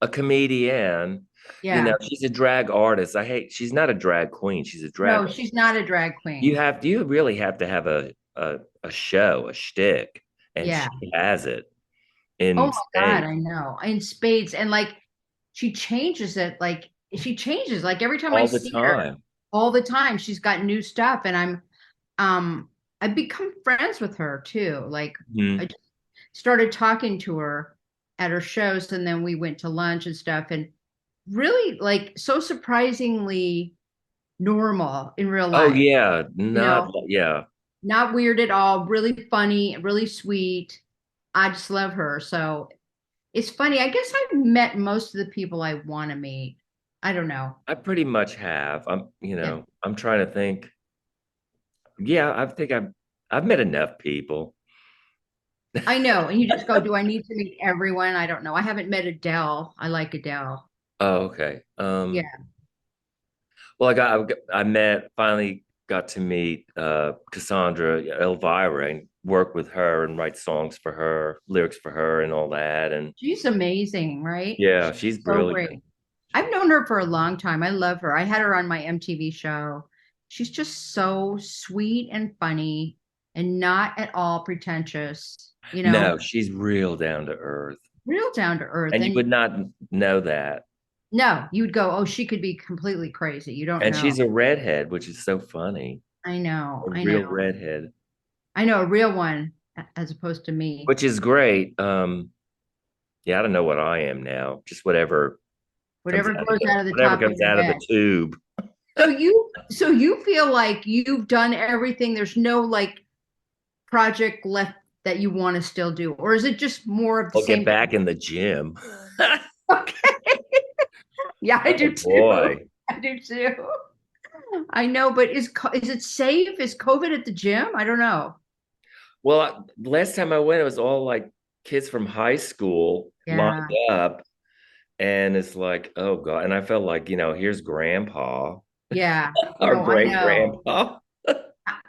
a comedian. You Yeah. know, she's a drag artist. She's not a drag queen. She's a drag No, artist. she's not a drag queen. You really have to have a show, a shtick, and Yeah. she has it Oh in my God, spades I know. In spades. And like she changes it. Like she changes. Like every time I all the see her, time. all the time, she's got new stuff. And I've become friends with her too. Like I Mhm. just started talking to her at her shows, and then we went to lunch and stuff. And really like so surprisingly normal in real Oh life, yeah, you not know? yeah. Not weird at all. Really funny, really sweet. I just love her. So it's funny. I guess I've met most of the people I want to meet. I don't know. I pretty much have. Yeah. I'm trying to think. Yeah, I think I've met enough people. I know. And you just go, do I need to meet everyone? I don't know. I haven't met Adele. I like Adele. Oh, okay. Yeah. Well, I met finally got to meet Cassandra Elvira and work with her and write songs for her, lyrics for her, and all that. And She's amazing, right? yeah, She's she's so brilliant. great. I've known her for a long time. I love her. I had her on my MTV show. She's just so sweet and funny and not at all pretentious, No, she's real down to earth, real down to earth. and you And would not know that. no, you would go, oh, she could be completely crazy. You don't And know. she's a redhead, which is so funny. I know. A I real know. redhead, I know a real one as opposed to me. which is great. Yeah, I don't know what I am now. Just comes Whatever out grows out of the whatever top of comes your out of the head. tube. So you feel like you've done everything. There's no like project left that you want to still do, or is it just more of the I'll get same? back in the gym. Okay. Yeah, I Oh do too. boy. I do too. I know, but is it safe? Is COVID at the gym? I don't know. Well, last time I went, it was all like kids from high school lined Yeah. up, and it's like, oh God. And I felt like, here's grandpa Yeah. or No, I great know. grandpa.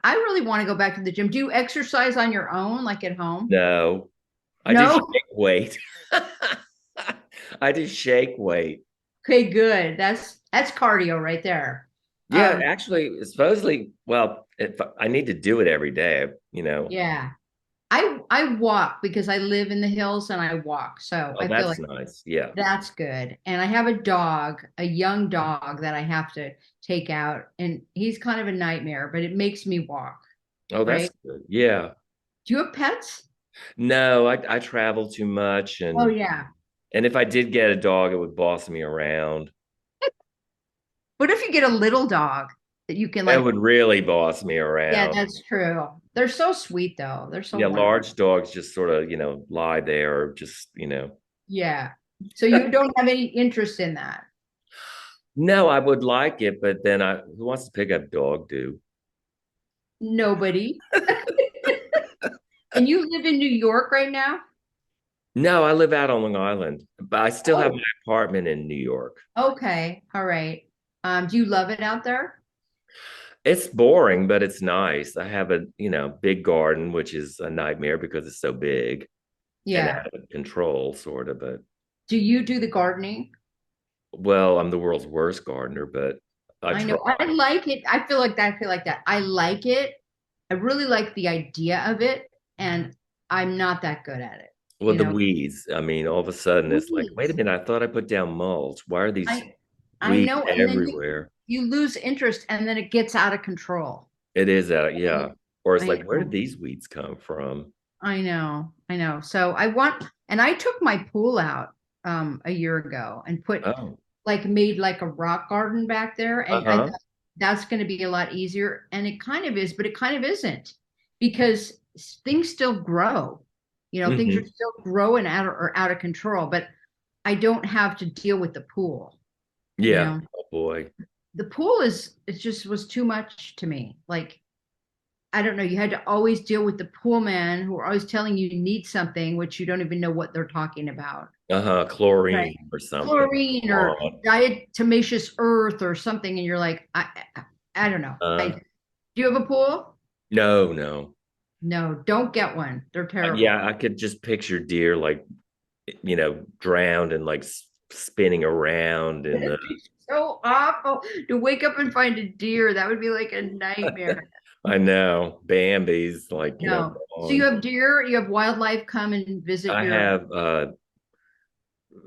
I really want to go back to the gym. Do you exercise on your own, like at home? No, I do No? shake weight. I do shake weight. Okay, good. That's cardio right there. Yeah, Um, actually, supposedly, well, if I need to do it every day. yeah. I walk because I live in the hills and I walk. So Oh, I feel that's like nice. Yeah. that's good. And I have a dog, a young dog that I have to take out, and he's kind of a nightmare, but it makes me walk, Oh, that's right? good. Yeah. Do you have pets? No, I travel too much, Oh and yeah. if I did get a dog, it would boss me around. What if you get a little dog that you can That like, would really boss me yeah, around. that's true. They're so sweet though. They're so Yeah, wonderful. large dogs just sort of, lie there or just. Yeah. So you don't have any interest in that. No, I would like it, but then who wants to pick up dog do? Nobody. And you live in New York right now? No, I live out on Long Island, but I still have Oh, my apartment in New York. okay. All right. Do you love it out there? It's boring, but it's nice. I have a big garden, which is a nightmare because it's so big and Yeah. out of control, sort of. But Do you do the gardening? well, I'm the world's worst gardener, but I I try. know. I like it. I feel like that. I feel like that. I like it. I really like the idea of it, and I'm not that good at it. Well, You the know, weeds. I mean, all of a sudden it's like, wait a weeds. minute, I thought I put down mulch. Why are these I weeds know, and then everywhere? you lose interest, and then it gets out of control. It is yeah. Or it's I like, where did know. these weeds come from? I know. I know. So and I took my pool out a year ago and Oh, made like a rock garden back there, and I uh-huh. thought that's going to be a lot easier, and it kind of is, but it kind of isn't because things still grow. Things are Hmm. still growing out of control, but I don't have to deal with the pool. You Yeah. know, Oh boy. the pool it just was too much to me. Like I don't know, you had to always deal with the pool man who are always telling you need something, which you don't even know what they're talking about. Uh-huh. Right. Chlorine or something. Chlorine Come or on. diatomaceous earth or something, and you're like, I don't know. Do you have a pool? No, no. No, don't get one. They're terrible. Yeah, I could just picture deer like, drowned and like spinning around in the It'd be so awful to wake up and find a deer. That would be like a nightmare. I know. Bambi's like, No. So you gone. have deer, you have wildlife come and visit I your. have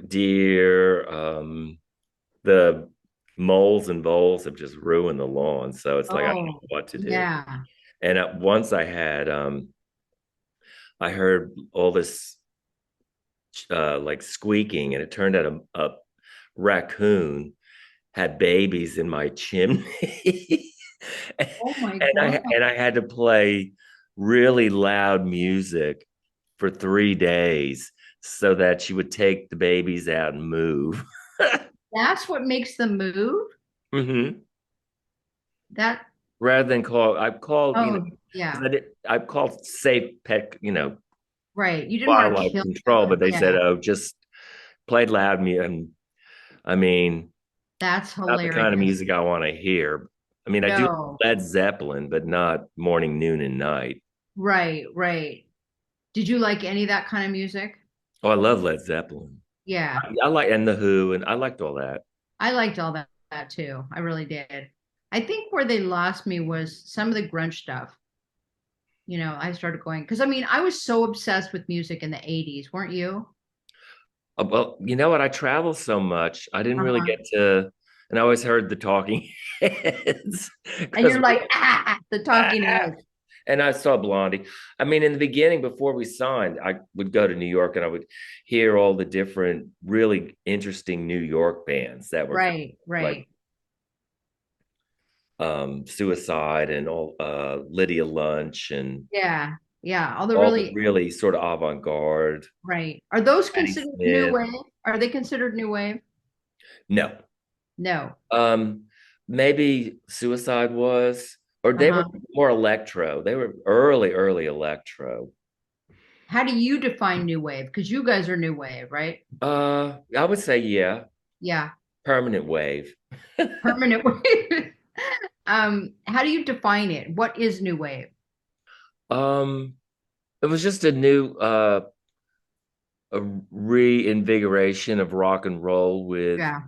deer. The moles and voles have just ruined the lawn. So it's like I don't Oh, know what to do. yeah. And once I heard all this like squeaking, and it turned out a raccoon had babies in my chimney. Oh my And God. I had to play really loud music for 3 days so that she would take the babies out and move. That's what makes them move? Hmm. That, Rather than call, I've called, oh, because yeah, I've called safe pet, right. You didn't want to wildlife kill control, them. but they said, Yeah, oh, just play loud music. And I mean, that's not the kind of hilarious. music I want to hear. I mean, I do No, Led Zeppelin, but not morning, noon, and night. right, right. Did you like any of that kind of music? Oh, I love Led Zeppelin. Yeah, I like and the Who, and I liked all that. I liked all that too. I really did. I think where they lost me was some of the grunge stuff. I started going because I mean, I was so obsessed with music in the 80s, weren't you? Well, you know what? I travel so much, I didn't really Uh-huh. get to, and I always heard the Talking Heads And because you're like, the talking heads. and I saw Blondie. I mean, in the beginning, before we signed, I would go to New York and I would hear all the different, really interesting New York bands that were Right, like right. Suicide and all Lydia Lunch and Yeah, yeah. All the all the really really sort of avant-garde. right. Are those Patti considered new Smith. wave? Are they considered new wave? No. No. Um, Maybe Suicide was, or they were Uh-huh. more electro. They were early, early electro. How do you define new wave? Because you guys are new wave, right? I would say yeah, Yeah. permanent wave. Permanent wave. How do you define it? What is new wave? Um, it was just a reinvigoration of rock and roll with Yeah.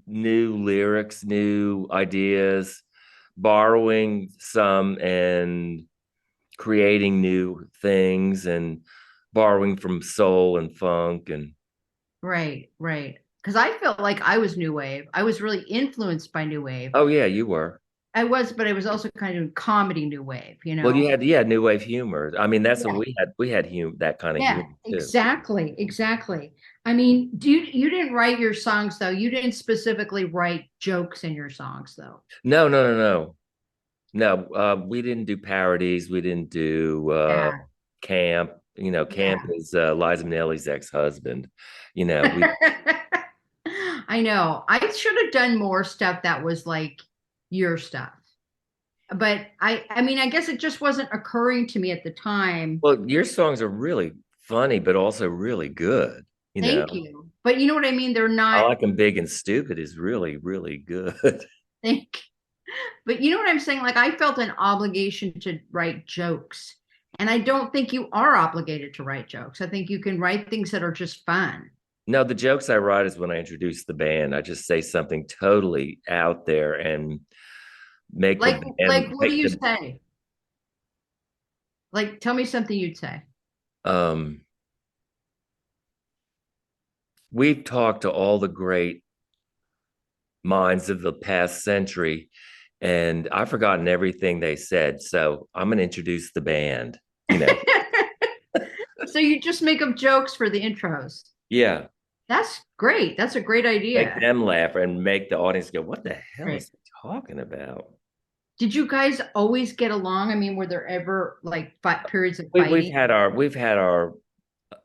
new lyrics, new ideas, borrowing some and creating new things and borrowing from soul and funk and Right, right. Because I felt like I was new wave. I was really influenced by new wave. oh yeah, you were. I was, but I was also kind of comedy new wave, you Well, know? you had new wave humor. I mean, that's what Yeah. we had that kind of Yeah, humor too. exactly, exactly. I mean, you didn't write your songs though. You didn't specifically write jokes in your songs though. No, no, no, no. No, we didn't do parodies. We didn't do Yeah, camp. Camp yeah. is Liza Minnelli's ex-husband. We I know. I should have done more stuff that was like your stuff. But I mean, I guess it just wasn't occurring to me at the time. well, your songs are really funny, but also really good. Thank you. But you know what I mean? They're I not like them big and stupid is really, really good. think but you know what I'm saying? Like I felt an obligation to write jokes. And I don't think you are obligated to write jokes. I think you can write things that are just fun. No, the jokes I write is when I introduce the band. I just say something totally out there and make the Like band what do make you the say? Like tell me something you'd say. um we've talked to all the great minds of the past century and I've forgotten everything they said. So I'm gonna introduce the band, you know. So you just make up jokes for the intros. Yeah. That's great. That's a great Make idea. them laugh and make the audience go, what the hell Right. is he talking about? Did you guys always get along? I mean, were there ever like periods of fighting? We've had our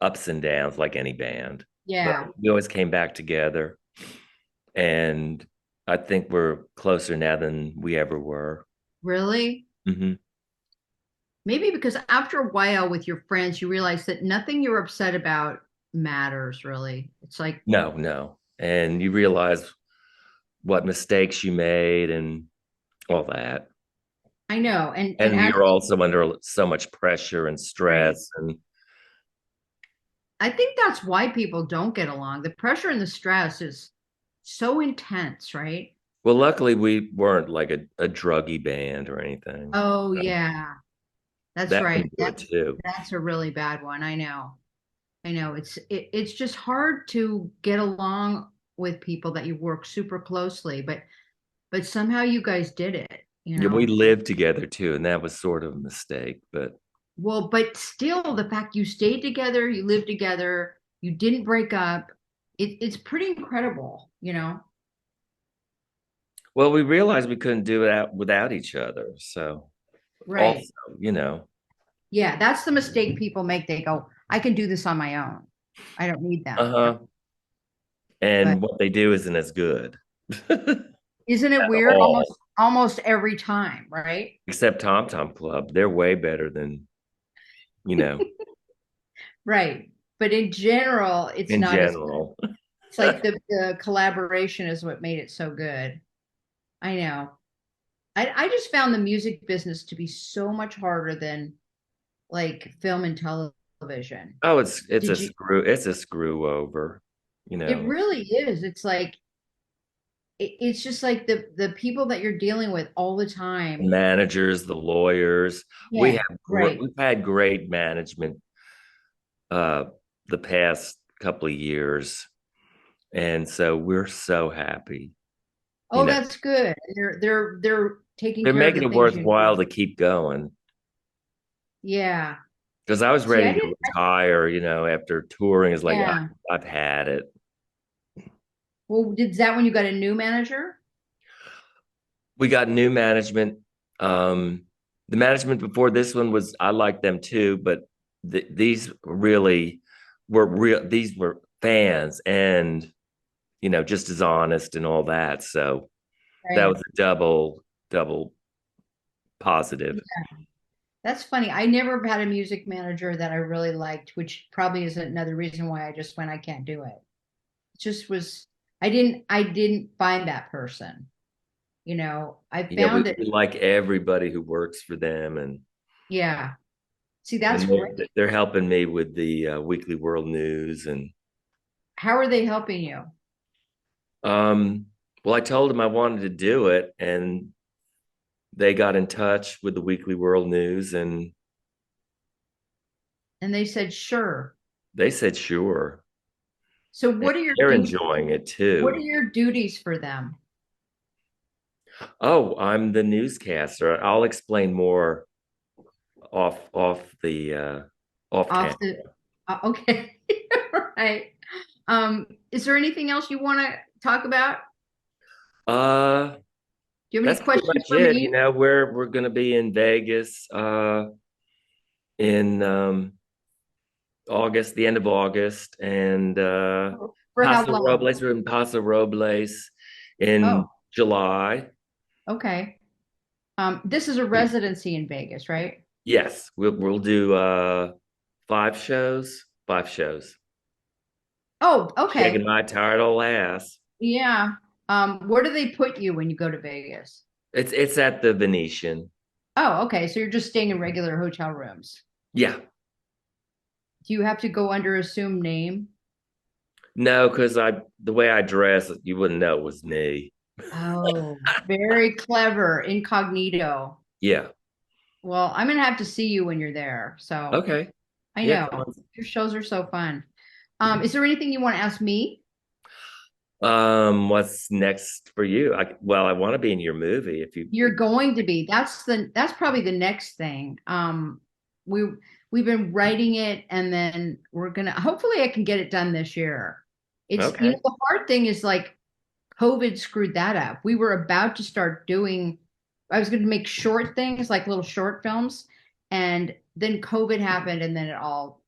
ups and downs like any band, but Yeah. we always came back together. And I think we're closer now than we ever were. Really? Hmm. Maybe because after a while with your friends, you realize that nothing you're upset about matters really. It's like, No, no. And you realize what mistakes you made and all that. I know. And And you're actually, also under so much pressure and right. stress. And I think that's why people don't get along. The pressure and the stress is so intense, right? well, luckily we weren't like a druggy band or anything. Oh So yeah. That's that right. can do it too. That's a really bad one. I know. I know. It's just hard to get along with people that you work super closely, but somehow you guys did it, you Yeah, we know. lived together too, and that was sort of a mistake. But Well, but still the fact you stayed together, you lived together, you didn't break up, it's pretty incredible, you know. Well, we realized we couldn't do it out without each other. So Right. also, you know, Yeah, that's the mistake people make. They go, I can do this on my own. I don't need them. uh-huh. But And what they do isn't as good at isn't it weird? all. Almost every time, right? Except Tom Tom Club. They're way better than, you know, Right. But in general, it's in not as general. it's like the collaboration is what made it so good. I know. I just found the music business to be so much harder than like film and television. Oh, it's a Did you screw over, you it know. really is. It's like it's just like the people that you're dealing with all the The time. managers, the lawyers. Yeah, We've right. had great management uh the past couple of years. And so we're so happy, you Oh, know. that's good. They're taking They're care of making the it things you worthwhile need. to keep going. Yeah. Because I was See, I ready to didn't. retire, you know, after touring. Is like Yeah. I've had it. Well, did that when you got a new manager? We got new management. The management before this one was I liked them too, but these really were real. These were fans, and you know, just as honest and all that. So that Right. was a double positive. That's funny. I never had a music manager that I really liked, which probably is another reason why I just went, I can't do it. It just was, I didn't find that person. I Yeah, found it. we like everybody who works for them, Yeah. See, that's and great. they're helping me with the Weekly World News and How are they helping you? um. Well, I told them I wanted to do it, and they got in touch with the Weekly World News, and And they said, sure. they said sure. So And what are your they're duties? enjoying it What are too. your duties for them? Oh, I'm the newscaster. I'll explain more off the off Off camera. the, okay. Right. Is there anything else you want to talk about? Uh, Do you have any that's pretty questions much for it. You me? know, we're gonna be in Vegas in August, the end of August, and For how long? We're in Paso Robles Oh, in July. okay. This is a residency in Vegas, right? Yes, we'll do five shows. Five shows. Oh, Shaking okay. my tired old ass. Yeah. Where do they put you when you go to Vegas? It's at the Venetian. Oh, okay. So you're just staying in regular hotel rooms. Yeah. Do you have to go under assumed name? No, because I the way I dress, you wouldn't know it was me. Oh, very clever, incognito. Yeah. Well, I'm gonna have to see you when you're there. So Okay. I Yeah, know come your shows are so fun. on. Is there anything you want to ask me? What's next for you? I want to be in your movie if you You're going to be. That's probably the next thing. We we've been writing it, and then we're gonna. Hopefully, I can get it done this year. It's okay. the hard thing is like COVID screwed that up. We were about to start doing. I was going to make short things like little short films, and then COVID happened, and then it all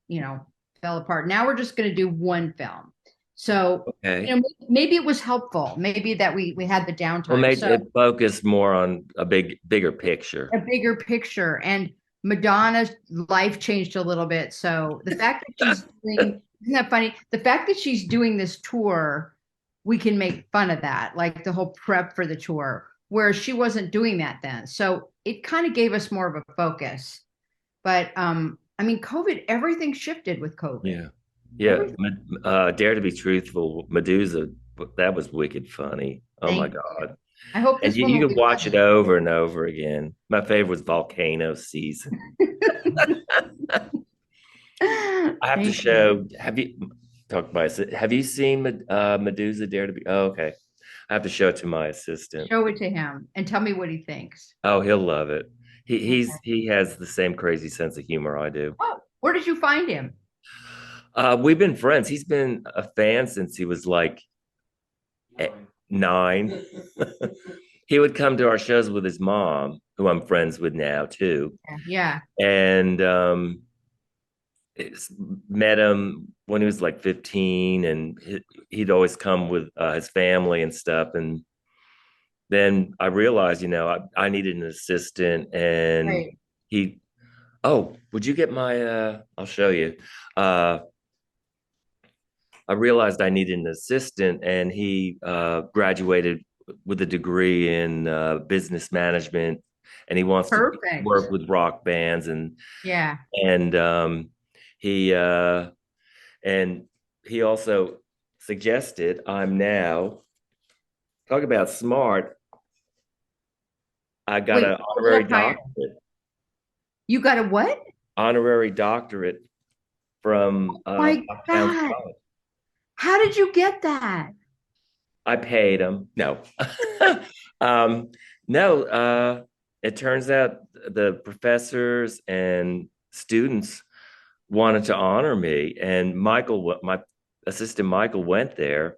fell apart. Now we're just going to do one film. So Okay. maybe it was helpful. Maybe that we had the Well, downtime. maybe So it focused more on a bigger picture. a bigger picture. And Madonna's life changed a little bit. So the fact that she's doing, isn't that funny? The fact that she's doing this tour, we can make fun of that, like the whole prep for the tour, where she wasn't doing that then. So it kind of gave us more of a focus. But I mean, COVID, everything shifted with COVID. Yeah. Yeah. Everything. Dare to be truthful, Medusa, that was wicked funny. Oh my Thank you. God. I hope And this one will you can be watch it funny. over and over again. My favorite was Volcano Season. I have to Thank you. show. Have you talked about it? Have you seen Medusa Dare to Be? Oh, okay. I have to show it to my assistant. Show it to him and tell me what he thinks. Oh, he'll love it. Okay. He has the same crazy sense of humor I do. Oh, where did you find him? We've been friends. He's been a fan since he was like 9. he would come to our shows with his mom, who I'm friends with now too. Yeah. And it's- met him when he was like 15, and he'd always come with his family and stuff. And then I realized, I needed an assistant, and Right. he, oh, would you get my, I'll show you. Uh, I realized I needed an assistant, and he graduated with a degree in business management, and he wants to Perfect. work with rock bands, Yeah. and he uh, and he also suggested I'm now talk about smart. I got Wait, an a little higher. You got a what? honorary doctorate from My Towns God. College. How did you get that? I paid him. No. um, no, it turns out the professors and students wanted to honor me. And Michael, my assistant Michael, went there,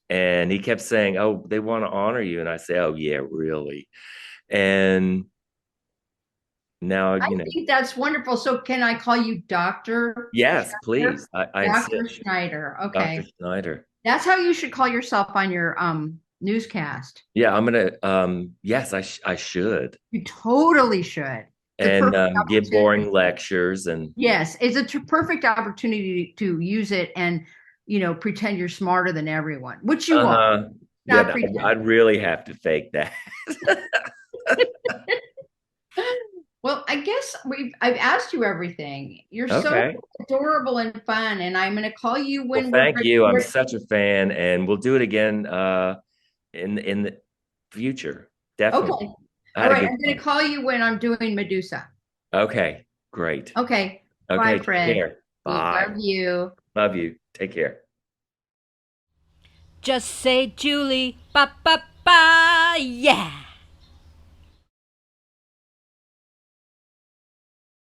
and he kept saying, "Oh, they want to honor you." And I say, "Oh, yeah, really?" And now, I think that's wonderful. So can I call you Dr. yes, Schneider? please. I Dr. insist. Schneider. Dr. Okay. Schneider. That's how you should call yourself on your newscast. Yeah, I'm gonna yes, I should. You totally should. It's a And perfect give opportunity. boring lectures and Yes, it's a perfect opportunity to use it and, pretend you're smarter than everyone, which you are. yeah, Not pretend. I'd really have to fake that. Well, I guess I've asked you everything. You're so Okay. adorable and fun, and I'm going to call you Well, when thank you. I'm we're such a fan, and we'll do it again in the future. okay. Definitely. I All had a right, good I'm going to time. call you when I'm doing Medusa. Okay, great. Okay. Okay, Bye, take Fred. care. Love Bye. you. Love you. Take care. Just say Julie, ba ba ba, yeah.